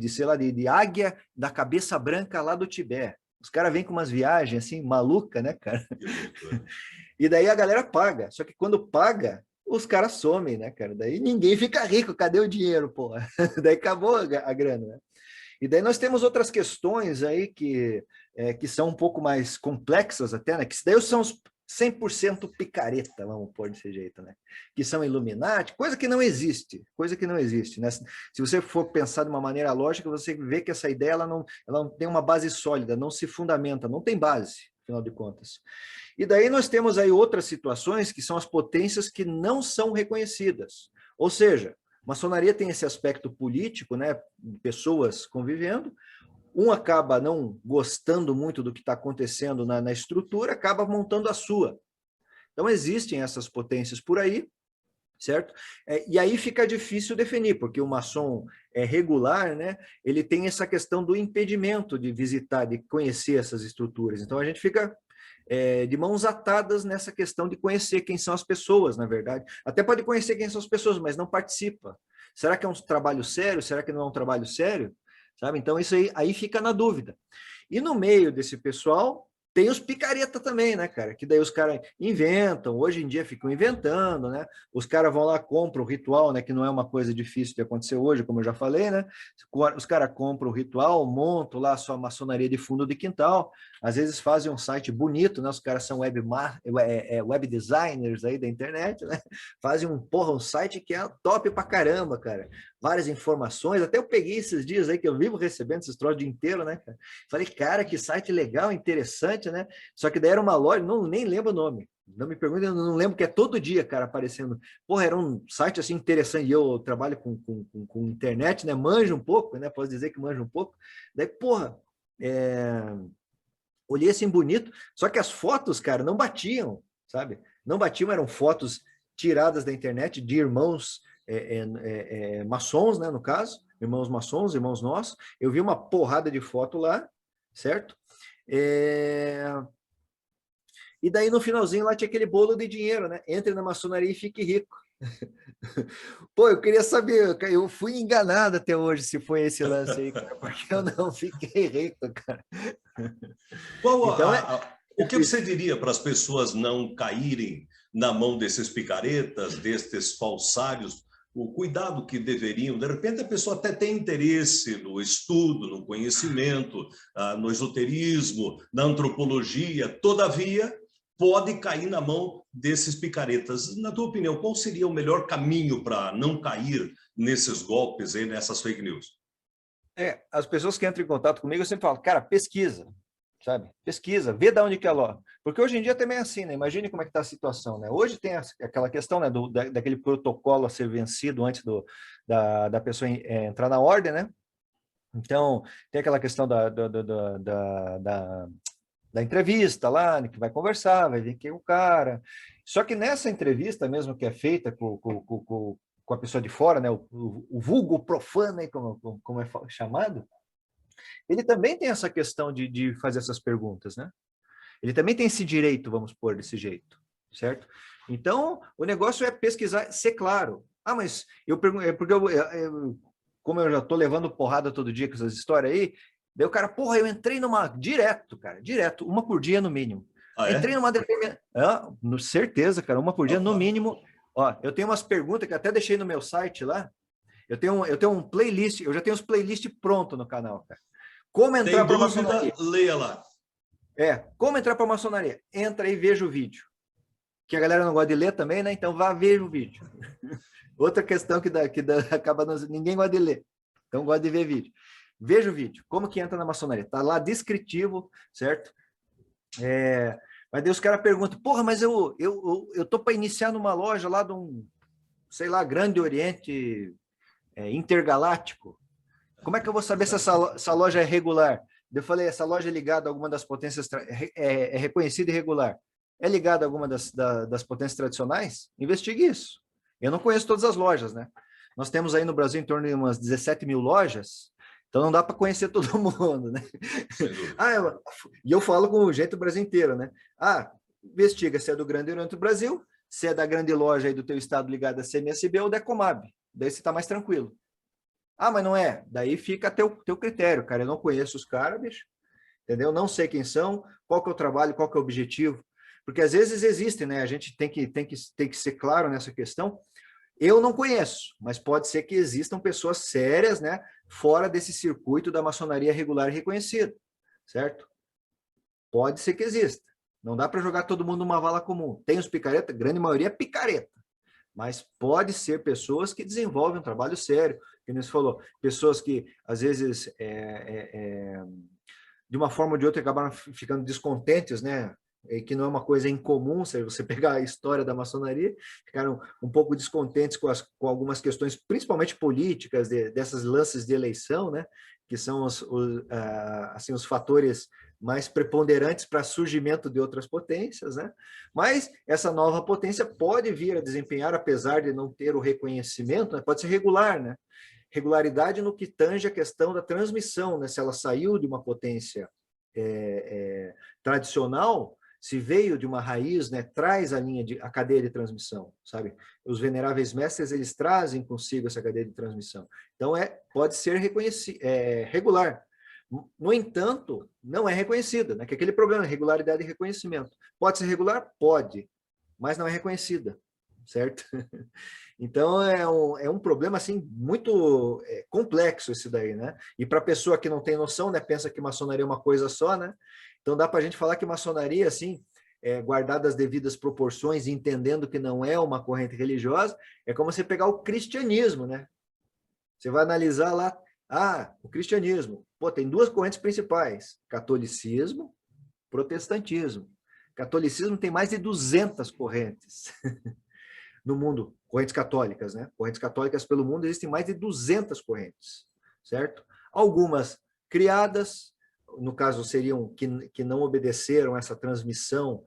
sei lá, de águia da cabeça branca lá do Tibete. Os caras vêm com umas viagens assim, maluca, né, cara? E daí a galera paga. Só que quando paga, os caras somem, né, cara? Daí ninguém fica rico. Cadê o dinheiro, porra? Daí acabou a grana, né? E daí nós temos outras questões aí que são um pouco mais complexas até, né? Que daí são os 100% picareta, vamos pôr desse jeito, né? Que são Illuminati, coisa que não existe, né? Se você for pensar de uma maneira lógica, você vê que essa ideia ela não tem uma base sólida, não se fundamenta, não tem base, afinal de contas. E daí nós temos aí outras situações que são as potências que não são reconhecidas. Ou seja, maçonaria tem esse aspecto político, né? Pessoas convivendo, um acaba não gostando muito do que está acontecendo na estrutura, acaba montando a sua. Então, existem essas potências por aí, certo? E aí fica difícil definir, porque o maçom regular, né? Ele tem essa questão do impedimento de visitar, de conhecer essas estruturas. Então, a gente fica de mãos atadas nessa questão de conhecer quem são as pessoas, na verdade. Até pode conhecer quem são as pessoas, mas não participa. Será que é um trabalho sério? Será que não é um trabalho sério? Sabe? Então, isso aí fica na dúvida. E no meio desse pessoal, tem os picareta também, né, cara? Que daí os caras inventam, hoje em dia ficam inventando, né? Os caras vão lá, compram o ritual, né? Que não é uma coisa difícil de acontecer hoje, como eu já falei, né? Os caras compram o ritual, montam lá a sua maçonaria de fundo de quintal, às vezes fazem um site bonito, né? Os caras são web designers aí da internet, né? Fazem um site que é top pra caramba, cara. Várias informações, até eu peguei esses dias aí que eu vivo recebendo esses troços o dia inteiro, né, cara? Falei, cara, que site legal, interessante, né? Só que daí era uma loja, nem lembro o nome. Não me pergunte, eu não lembro, que é todo dia, cara, aparecendo. Porra, era um site assim interessante, e eu trabalho com internet, né? Manjo um pouco, né? Posso dizer que manjo um pouco. Daí, porra, olhei assim bonito, só que as fotos, cara, não batiam, sabe? Não batiam, eram fotos tiradas da internet de irmãos maçons, né, no caso, irmãos maçons, irmãos nossos. Eu vi uma porrada de foto lá, certo? E daí no finalzinho lá tinha aquele bolo de dinheiro, né? Entre na maçonaria e fique rico. Pô, eu queria saber, eu fui enganado até hoje se foi esse lance aí, cara, porque eu não fiquei rico, cara. Então, o que você diria para as pessoas não caírem na mão desses picaretas, destes falsários? O cuidado que deveriam, de repente a pessoa até tem interesse no estudo, no conhecimento, no esoterismo, na antropologia, todavia pode cair na mão desses picaretas. Na tua opinião, qual seria o melhor caminho para não cair nesses golpes, aí, nessas fake news? As pessoas que entram em contato comigo, eu sempre falo, cara, pesquisa, sabe? Pesquisa, vê de onde que é lá. Porque hoje em dia também é assim, né? Imagine como é que está a situação, né? Hoje tem aquela questão, né, daquele protocolo a ser vencido antes da pessoa entrar na ordem, né? Então, tem aquela questão da entrevista lá, né, que vai conversar, vai ver quem é o cara. Só que nessa entrevista mesmo que é feita com a pessoa de fora, né, o vulgo profano, aí, como é chamado, ele também tem essa questão de fazer essas perguntas, né? Ele também tem esse direito, vamos pôr desse jeito, certo? Então, o negócio é pesquisar, ser claro. Ah, mas eu pergunto, porque como eu já estou levando porrada todo dia com essas histórias aí, daí o cara, porra, eu entrei direto, uma por dia no mínimo. Entrei numa determinada... certeza, cara, uma por dia no mínimo. Ó, eu tenho umas perguntas que até deixei no meu site lá, eu tenho um playlist, eu já tenho os playlists prontos no canal, cara. Como entrar para a maçonaria? Leia lá. Como entrar para a maçonaria? Entra e veja o vídeo. Que a galera não gosta de ler também, né? Então vá ver o vídeo. Outra questão acaba ninguém gosta de ler, então gosta de ver vídeo. Veja o vídeo, como que entra na maçonaria. Tá lá descritivo, certo? Mas daí os caras perguntam, porra, mas eu tô para iniciar numa loja lá de um, sei lá, Grande Oriente intergaláctico. Como é que eu vou saber se essa loja é regular? Eu falei, essa loja é ligada a alguma das potências, é reconhecida e regular. É ligada a alguma das potências tradicionais? Investigue isso. Eu não conheço todas as lojas, né? Nós temos aí no Brasil em torno de umas 17 mil lojas, então não dá para conhecer todo mundo, né? E eu falo com o jeito do Brasil inteiro, né? Investiga se é do Grande Oriente do Brasil, se é da grande loja aí do teu estado ligada a CMSB ou da Comab. Daí você está mais tranquilo. Mas não é. Daí fica a teu critério, cara. Eu não conheço os caras, bicho. Entendeu? Não sei quem são, qual que é o trabalho, qual que é o objetivo. Porque às vezes existem, né? A gente tem que ser claro nessa questão. Eu não conheço, mas pode ser que existam pessoas sérias, né? Fora desse circuito da maçonaria regular e reconhecida, certo? Pode ser que exista. Não dá para jogar todo mundo numa vala comum. Tem os picareta, grande maioria é picareta. Mas pode ser pessoas que desenvolvem um trabalho sério, que você falou, pessoas que às vezes de uma forma ou de outra acabaram ficando descontentes, né? E que não é uma coisa incomum, se você pegar a história da maçonaria, ficaram um pouco descontentes com algumas questões, principalmente políticas, dessas lances de eleição, né? Que são assim, os fatores mais preponderantes para surgimento de outras potências, né? Mas essa nova potência pode vir a desempenhar, apesar de não ter o reconhecimento, né? Pode ser regular, né? Regularidade no que tange a questão da transmissão, né? Se ela saiu de uma potência tradicional, se veio de uma raiz, né, traz a cadeia de transmissão, sabe? Os veneráveis mestres, eles trazem consigo essa cadeia de transmissão. Então, pode ser regular. No entanto, não é reconhecida, né? Que aquele problema, regularidade e reconhecimento. Pode ser regular? Pode, mas não é reconhecida, certo? Então, é um problema, assim, muito complexo esse daí, né? E para a pessoa que não tem noção, né, pensa que maçonaria é uma coisa só, né? Então, dá para a gente falar que maçonaria, assim, guardada as devidas proporções, entendendo que não é uma corrente religiosa, é como você pegar o cristianismo, né? Você vai analisar lá, o cristianismo. Pô, tem duas correntes principais, catolicismo, protestantismo. Catolicismo tem mais de 200 correntes no mundo, correntes católicas, né? Correntes católicas pelo mundo existem mais de 200 correntes, certo? Algumas criadas, no caso seriam que não obedeceram essa transmissão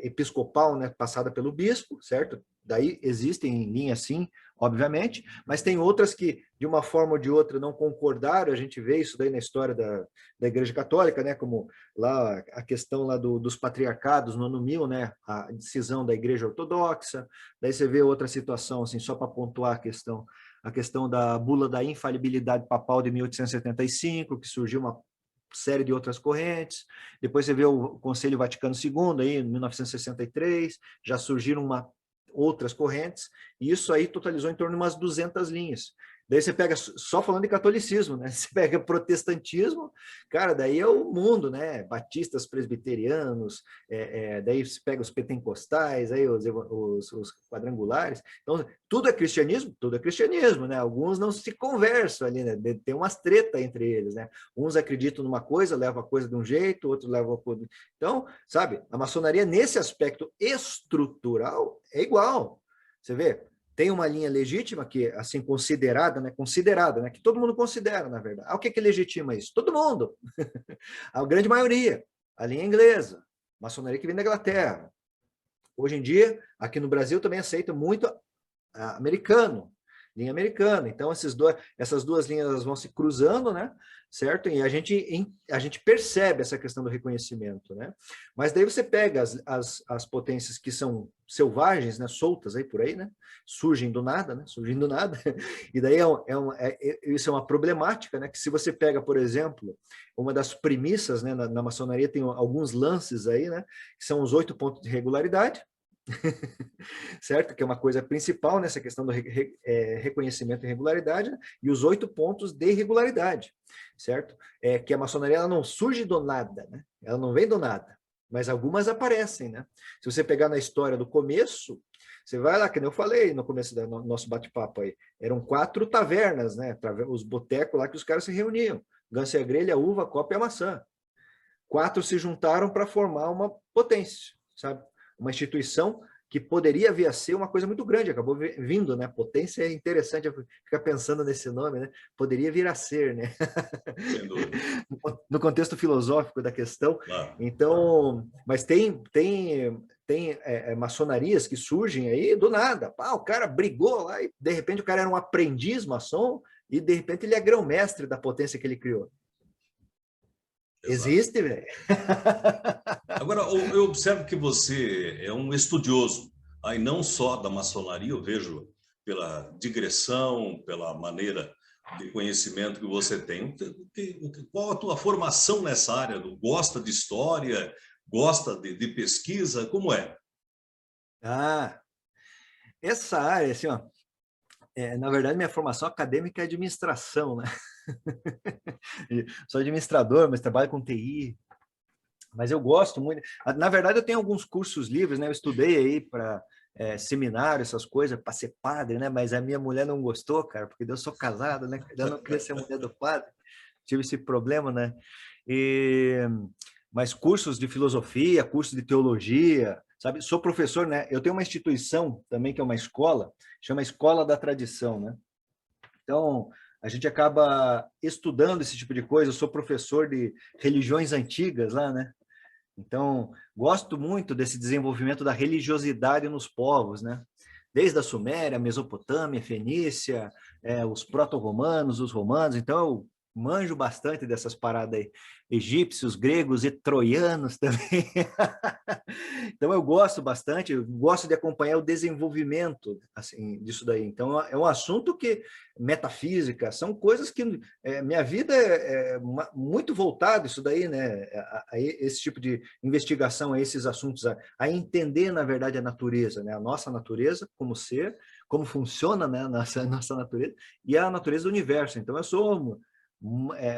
episcopal, né, passada pelo bispo, certo? Daí existem linhas sim, obviamente, mas tem outras que, de uma forma ou de outra, não concordaram. A gente vê isso daí na história da Igreja Católica, né? Como lá a questão lá dos patriarcados no ano 1000, né? A decisão da Igreja Ortodoxa. Daí você vê outra situação, assim, só para pontuar a questão da bula da infalibilidade papal de 1875, que surgiu uma série de outras correntes. Depois você vê o Conselho Vaticano II, aí, em 1963, já surgiram outras correntes, e isso aí totalizou em torno de umas 200 linhas. Daí você pega, só falando de catolicismo, né? Você pega protestantismo, cara, daí é o mundo, né? Batistas, presbiterianos, daí você pega os pentecostais, aí os quadrangulares. Então, tudo é cristianismo, né? Alguns não se conversam ali, né? Tem umas tretas entre eles, né? Uns acreditam numa coisa, levam a coisa de um jeito, outros levam a coisa... Então, sabe, a maçonaria, nesse aspecto estrutural, é igual. Você vê, tem uma linha legítima que, assim, considerada, né, que todo mundo considera, na verdade. O que legitima isso? Todo mundo. A grande maioria. A linha inglesa, maçonaria que vem da Inglaterra. Hoje em dia, aqui no Brasil também aceita muito linha americana. Então, essas duas linhas vão se cruzando, né? Certo? E a gente percebe essa questão do reconhecimento, né? Mas daí você pega as potências que são selvagens, né? Soltas aí por aí, né? Surgem do nada, né? Surgindo do nada. E daí isso é uma problemática, né? Que se você pega, por exemplo, uma das premissas, né? Na maçonaria tem alguns lances aí, né? Que são os 8 pontos de regularidade, certo? Que é uma coisa principal nessa questão do reconhecimento e regularidade, né? E os 8 pontos de regularidade, certo? Que a maçonaria ela não surge do nada, né? Ela não vem do nada, mas algumas aparecem, né? Se você pegar na história do começo, você vai lá, que nem eu falei no começo do nosso bate-papo aí, eram 4 tavernas, né? Os botecos lá que os caras se reuniam. Ganso e a grelha, a uva, a copa e a maçã. 4 se juntaram para formar uma potência, sabe? Uma instituição que poderia vir a ser uma coisa muito grande, acabou vindo, né? Potência é interessante ficar pensando nesse nome, né? Poderia vir a ser, né? Sem dúvida. No contexto filosófico da questão. Claro. Então, mas tem maçonarias que surgem aí do nada. O cara brigou lá e de repente o cara era um aprendiz maçom e de repente ele é grão-mestre da potência que ele criou. Exato. Existe, velho. Agora, eu observo que você é um estudioso, aí não só da maçonaria, eu vejo pela digressão, pela maneira de conhecimento que você tem. Qual a tua formação nessa área? Gosta de história? Gosta de pesquisa? Como é? Essa área, assim, ó, na verdade, minha formação acadêmica é administração, né? Sou administrador, mas trabalho com TI. Mas eu gosto muito. Na verdade, eu tenho alguns cursos livres, né? Eu estudei aí para seminário, essas coisas, para ser padre, né? Mas a minha mulher não gostou, cara, porque eu sou casado, né? Eu não queria ser mulher do padre. Tive esse problema, né? Mas cursos de filosofia, cursos de teologia, sabe? Sou professor, né? Eu tenho uma instituição também, que é uma escola, chama Escola da Tradição, né? Então, a gente acaba estudando esse tipo de coisa. Eu sou professor de religiões antigas lá, né? Então, gosto muito desse desenvolvimento da religiosidade nos povos, né? Desde a Suméria, a Mesopotâmia, a Fenícia, os proto-romanos, os romanos. Então, eu manjo bastante dessas paradas aí. Egípcios, gregos e troianos também. Então, eu gosto bastante, eu gosto de acompanhar o desenvolvimento assim, disso daí. Então, é um assunto que, metafísica, são coisas que minha vida é muito voltada isso daí, né? A esse tipo de investigação, a esses assuntos, a entender, na verdade, a natureza, né? A nossa natureza como ser, como funciona, né? Nossa natureza e a natureza do universo. Então, eu sou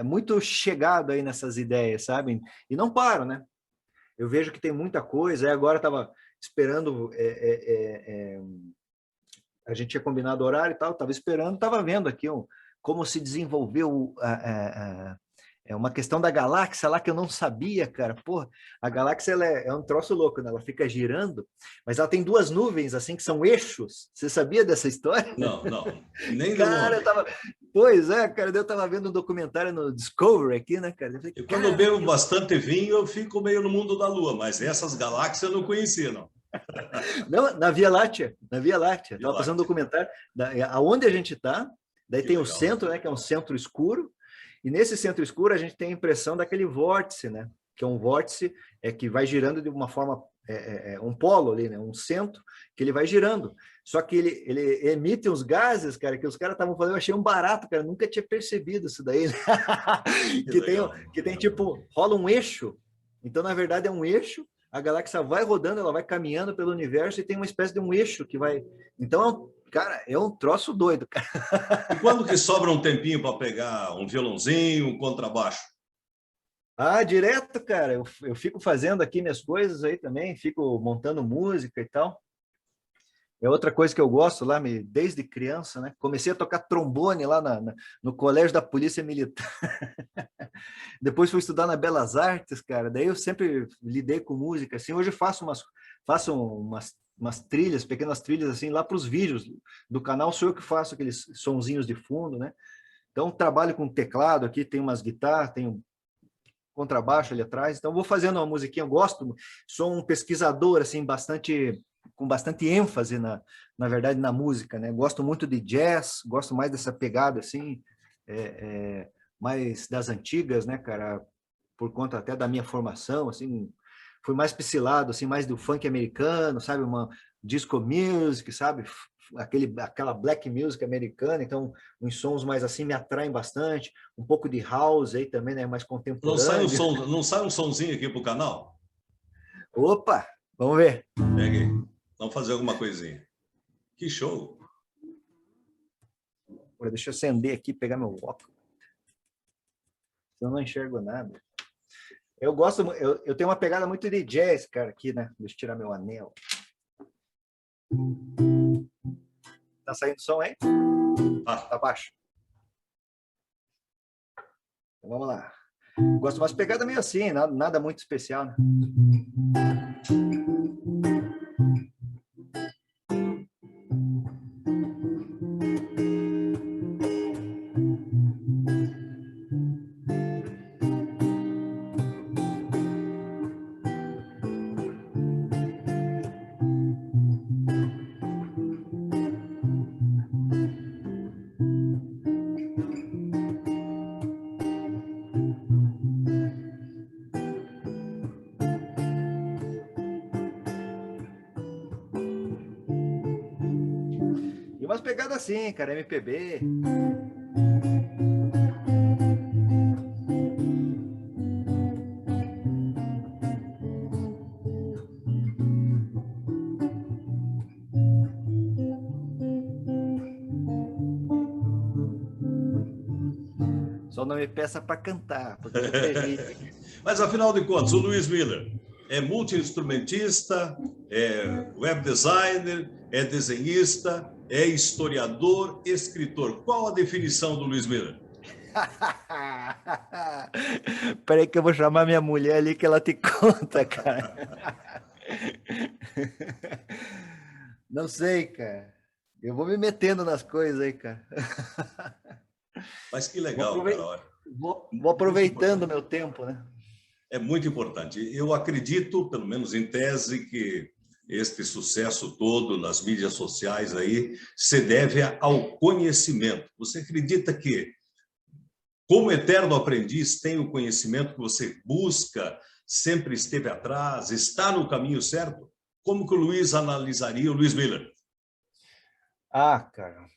muito chegado aí nessas ideias, sabe? E não paro, né? Eu vejo que tem muita coisa. Agora estava esperando, a gente tinha combinado horário e tal, estava esperando, estava vendo aqui como se desenvolveu uma questão da galáxia lá que eu não sabia, cara. Porra, a galáxia ela é um troço louco, né? Ela fica girando, mas ela tem 2 nuvens assim que são eixos. Você sabia dessa história? Não, nem cara, Pois é, cara, eu estava vendo um documentário no Discovery aqui, né, cara? E quando eu bebo bastante vinho, eu fico meio no mundo da Lua, mas essas galáxias eu não conhecia, não. Não, na Via Láctea, Estava passando um documentário aonde a gente está, daí tem o centro, né, que é um centro escuro, e nesse centro escuro a gente tem a impressão daquele vórtice, né, que é um vórtice que vai girando de uma forma, um polo ali, né, um centro, que ele vai girando. Só que ele emite uns gases, cara, que os caras estavam falando, eu achei um barato, cara, nunca tinha percebido isso daí, né? que tem tipo, rola um eixo, então na verdade é um eixo, a galáxia vai rodando, ela vai caminhando pelo universo e tem uma espécie de um eixo que vai... Então, cara, é um troço doido, cara. E quando que sobra um tempinho para pegar um violãozinho, um contrabaixo? Direto, cara. Eu fico fazendo aqui minhas coisas aí também, fico montando música e tal. É outra coisa que eu gosto lá, desde criança, né? Comecei a tocar trombone lá no colégio da Polícia Militar. Depois fui estudar na Belas Artes, cara. Daí eu sempre lidei com música, assim. Hoje faço umas trilhas, pequenas trilhas, assim, lá para os vídeos do canal. Sou eu que faço aqueles sonzinhos de fundo, né? Então, trabalho com teclado aqui, tem umas guitarras, tem um contrabaixo ali atrás. Então, vou fazendo uma musiquinha. Eu gosto, sou um pesquisador, assim, com bastante ênfase, na verdade, na música, né? Gosto muito de jazz, gosto mais dessa pegada, assim, mais das antigas, né, cara? Por conta até da minha formação, assim, fui mais psilado, assim, mais do funk americano, sabe? Uma disco music, sabe? Aquela black music americana, então uns sons mais assim me atraem bastante, um pouco de house aí também, né? Mais contemporâneo. Não sai um sonzinho aqui pro canal? Opa, vamos ver. Peguei. Vamos fazer alguma coisinha. Que show! Deixa eu acender aqui, pegar meu óculos. Eu não enxergo nada. Eu gosto, eu tenho uma pegada muito de jazz, cara, aqui, né? Deixa eu tirar meu anel. Tá saindo som aí? Tá baixo. Então, vamos lá. Gosto de umas pegadas meio assim, nada muito especial, né? E umas pegadas assim, cara, MPB. Só não me peça para cantar, porque eu terrível. Mas, afinal de contas, o Luiz Miller é multi-instrumentista, é web designer, é desenhista, é historiador, escritor. Qual a definição do Luiz Miller? Peraí que eu vou chamar minha mulher ali que ela te conta, cara. Não sei, cara. Eu vou me metendo nas coisas aí, cara. Mas que legal, cara. Olha. Vou aproveitando o meu tempo, né? É muito importante. Eu acredito, pelo menos em tese, que este sucesso todo nas mídias sociais aí se deve ao conhecimento. Você acredita que, como eterno aprendiz, tem o conhecimento que você busca, sempre esteve atrás, está no caminho certo? Como que o Luiz analisaria o Luiz Miller? Ah, cara,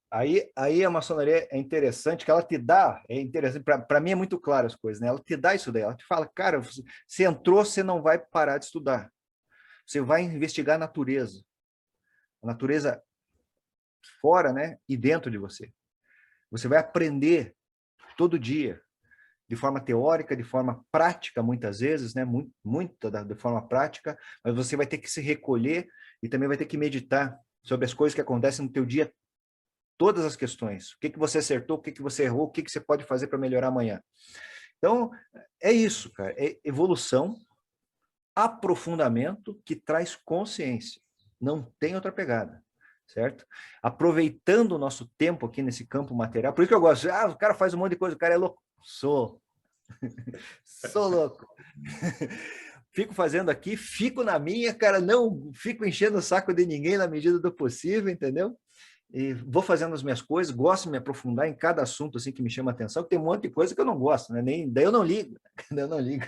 aí a maçonaria é interessante, que ela te dá, é interessante, para mim é muito claro as coisas, né? Ela te dá isso daí, ela te fala, cara, você entrou, você não vai parar de estudar. Você vai investigar a natureza fora, né? E dentro de você. Você vai aprender todo dia, de forma teórica, de forma prática, muitas vezes, né? Muita de forma prática, mas você vai ter que se recolher e também vai ter que meditar sobre as coisas que acontecem no teu dia, todas as questões. O que que você acertou, o que que você errou, o que que você pode fazer para melhorar amanhã. Então, é isso, cara. É evolução, aprofundamento que traz consciência. Não tem outra pegada, certo? Aproveitando o nosso tempo aqui nesse campo material, por isso que eu gosto, o cara faz um monte de coisa, o cara é louco. Sou. Sou louco. Fico fazendo aqui, fico na minha, cara, não fico enchendo o saco de ninguém na medida do possível, entendeu? E vou fazendo as minhas coisas, gosto de me aprofundar em cada assunto assim que me chama a atenção, que tem um monte de coisa que eu não gosto, né? Daí eu não ligo, daí eu não ligo.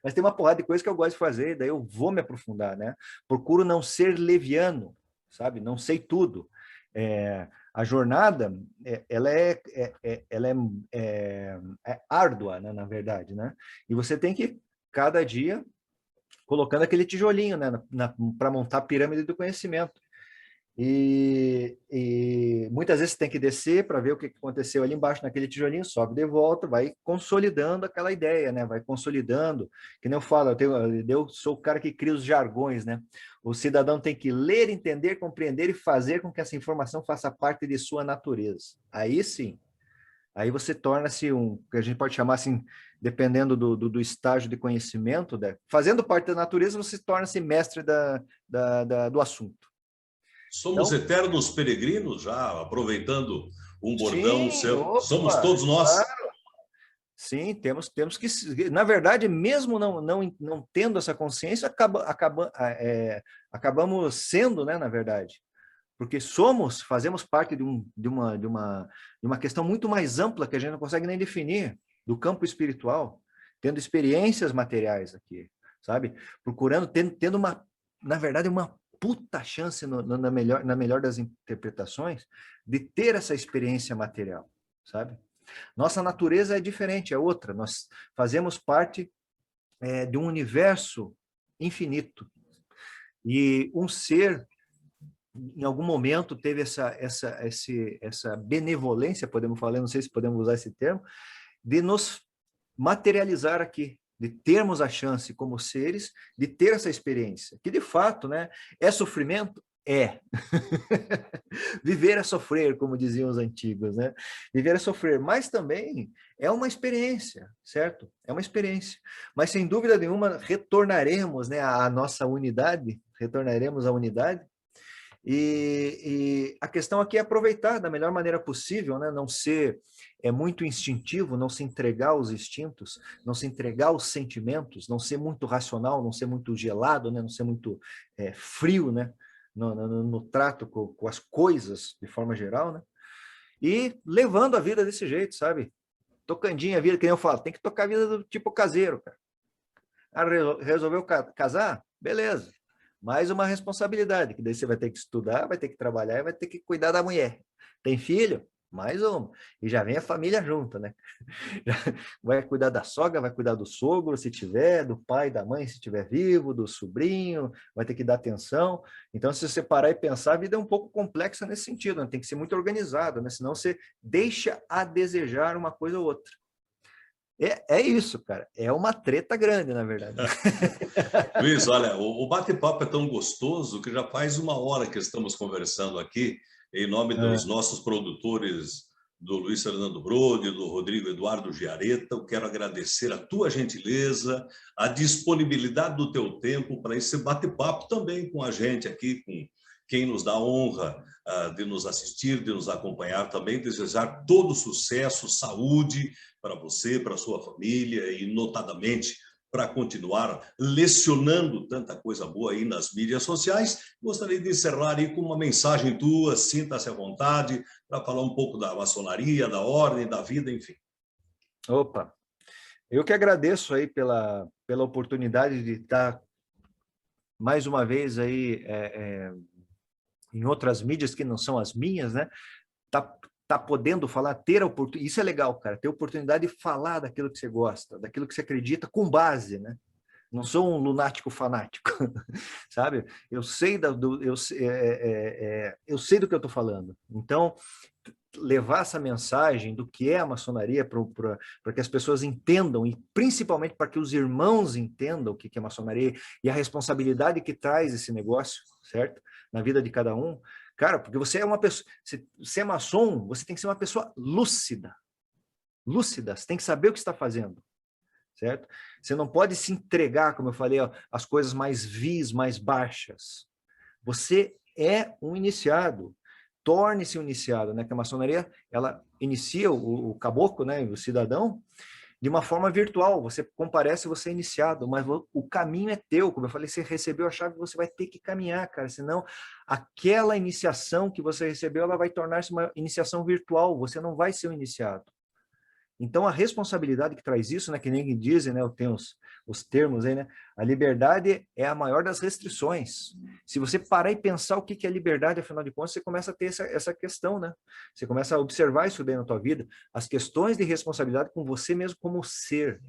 Mas tem uma porrada de coisa que eu gosto de fazer, daí eu vou me aprofundar, né? Procuro não ser leviano, sabe? Não sei tudo. A jornada, ela é árdua, né? Na verdade, né? E você tem que, cada dia, colocando aquele tijolinho, né? Para montar a pirâmide do conhecimento. E muitas vezes você tem que descer para ver o que aconteceu ali embaixo naquele tijolinho, sobe de volta, vai consolidando aquela ideia, né? Vai consolidando, que nem eu falo, eu sou o cara que cria os jargões, né? O cidadão tem que ler, entender, compreender e fazer com que essa informação faça parte de sua natureza. Aí sim, aí você torna-se que a gente pode chamar assim, dependendo do estágio de conhecimento, né? Fazendo parte da natureza, você torna-se mestre do assunto. Somos Então, eternos peregrinos, já aproveitando um bordão sim, seu. Somos opa, todos nós. claro. Sim, temos que, na verdade, mesmo não tendo essa consciência, acabamos sendo, né, na verdade, porque fazemos parte de uma questão muito mais ampla que a gente não consegue nem definir, do campo espiritual, tendo experiências materiais aqui, sabe? Procurando, tendo na verdade, uma puta chance na melhor das interpretações de ter essa experiência material, sabe? Nossa natureza é diferente, é outra. Nós fazemos parte de um universo infinito. E um ser, em algum momento, teve essa benevolência, podemos falar, não sei se podemos usar esse termo, de nos materializar aqui, de termos a chance como seres de ter essa experiência, que de fato, né, é sofrimento? É. Viver é sofrer, como diziam os antigos, né? Viver é sofrer, mas também é uma experiência, certo? É uma experiência. Mas sem dúvida nenhuma retornaremos, né, à nossa unidade, retornaremos à unidade. E a questão aqui é aproveitar da melhor maneira possível, né? Não ser muito instintivo, não se entregar aos instintos, não se entregar aos sentimentos, não ser muito racional, não ser muito gelado, né? Não ser muito frio, né? No trato com as coisas de forma geral, né? E levando a vida desse jeito, sabe? Tocandinha a vida, que nem eu falo, tem que tocar a vida do tipo caseiro, cara. Resolveu casar? Beleza. Mais uma responsabilidade, que daí você vai ter que estudar, vai ter que trabalhar e vai ter que cuidar da mulher. Tem filho? Mais uma. E já vem a família junto, né? Vai cuidar da sogra, vai cuidar do sogro, se tiver, do pai, da mãe, se tiver vivo, do sobrinho, vai ter que dar atenção. Então, se você parar e pensar, a vida é um pouco complexa nesse sentido, né? Tem que ser muito organizado, né? Senão você deixa a desejar uma coisa ou outra. É isso, cara. É uma treta grande, na verdade. Luiz, olha, o bate-papo é tão gostoso que já faz 1 hora que estamos conversando aqui, em nome dos nossos produtores, do Luiz Fernando Brode, do Rodrigo Eduardo Giareta. Eu quero agradecer a tua gentileza, a disponibilidade do teu tempo para esse bate-papo também com a gente aqui, com quem nos dá a honra de nos assistir, de nos acompanhar também, desejar todo sucesso, saúde para você, para a sua família e, notadamente, para continuar lecionando tanta coisa boa aí nas mídias sociais. Gostaria de encerrar aí com uma mensagem tua, sinta-se à vontade, para falar um pouco da maçonaria, da ordem, da vida, enfim. Opa, eu que agradeço aí pela oportunidade de estar mais uma vez aí em outras mídias que não são as minhas, né? Tá podendo falar, ter a oportunidade, isso é legal, cara, ter a oportunidade de falar daquilo que você gosta, daquilo que você acredita com base, né? Não sou um lunático fanático, sabe? Eu sei eu sei do que eu estou falando. Então, levar essa mensagem do que é a maçonaria para que as pessoas entendam, e principalmente para que os irmãos entendam o que é maçonaria e a responsabilidade que traz esse negócio, certo? Na vida de cada um. Cara, porque você é uma pessoa, você é maçom, você tem que ser uma pessoa lúcida. Lúcida, você tem que saber o que está fazendo, certo? Você não pode se entregar, como eu falei, às coisas mais vis, mais baixas. Você é um iniciado. Torne-se um iniciado, né? Que a maçonaria, ela inicia o caboclo, né? O cidadão, de uma forma virtual. Você comparece, você é iniciado, mas o caminho é teu. Como eu falei, você recebeu a chave, você vai ter que caminhar, cara. Senão, aquela iniciação que você recebeu, ela vai tornar-se uma iniciação virtual. Você não vai ser um iniciado. Então, a responsabilidade que traz isso, né, que ninguém dizem, né, tem os termos aí, né, a liberdade é a maior das restrições. Se você parar e pensar o que é liberdade, afinal de contas, você começa a ter essa questão, né? Você começa a observar isso daí na tua vida, as questões de responsabilidade com você mesmo como ser,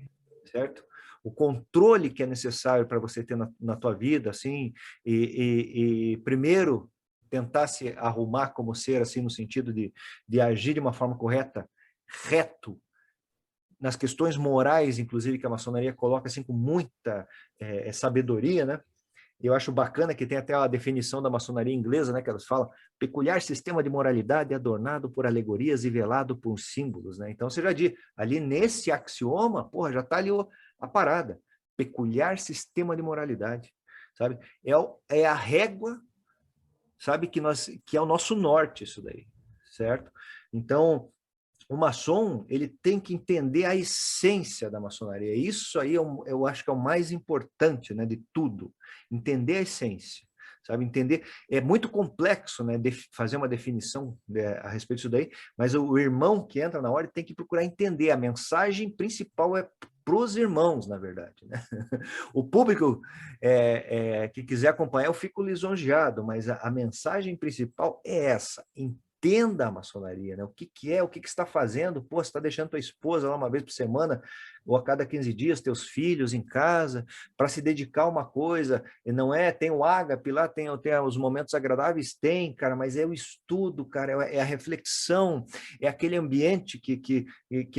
certo? O controle que é necessário para você ter na tua vida, assim, e primeiro tentar se arrumar como ser, assim, no sentido de agir de uma forma correta, reto, nas questões morais, inclusive, que a maçonaria coloca assim com muita sabedoria, né? Eu acho bacana que tem até a definição da maçonaria inglesa, né? Que elas falam, peculiar sistema de moralidade adornado por alegorias e velado por símbolos, né? Então, você já diz, ali nesse axioma, porra, já está ali a parada. Peculiar sistema de moralidade, sabe? É a régua, sabe? Que é o nosso norte, isso daí, certo? Então, o maçom, ele tem que entender a essência da maçonaria. Isso aí eu acho que é o mais importante, né, de tudo. Entender a essência, sabe? Entender. É muito complexo, né, fazer uma definição a respeito disso daí, mas o irmão que entra na ordem tem que procurar entender. A mensagem principal é para os irmãos, na verdade, né? O público que quiser acompanhar, eu fico lisonjeado, mas a mensagem principal é essa. entenda a maçonaria, né? O que que é, o que que está fazendo? Pô, você está deixando tua esposa lá uma vez por semana, ou a cada 15 dias, teus filhos em casa, para se dedicar a uma coisa, e não é, tem o ágape lá, tem os momentos agradáveis, tem, cara, mas é o estudo, cara, é a reflexão, é aquele ambiente que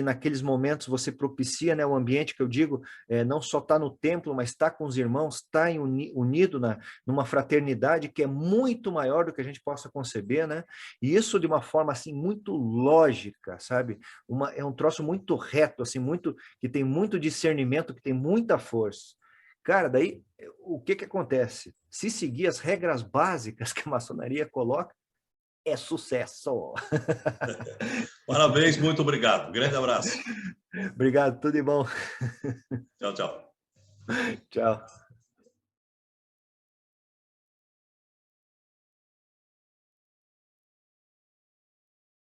naqueles momentos você propicia, né? O ambiente que eu digo, não só está no templo, mas está com os irmãos, está unido numa fraternidade que é muito maior do que a gente possa conceber, né? E isso de uma forma assim muito lógica, sabe? É um troço muito reto, assim, muito que tem muito discernimento, que tem muita força. Cara, daí o que que acontece? Se seguir as regras básicas que a maçonaria coloca, é sucesso. Parabéns, muito obrigado. Grande abraço. Obrigado, tudo de bom. Tchau, tchau. Tchau.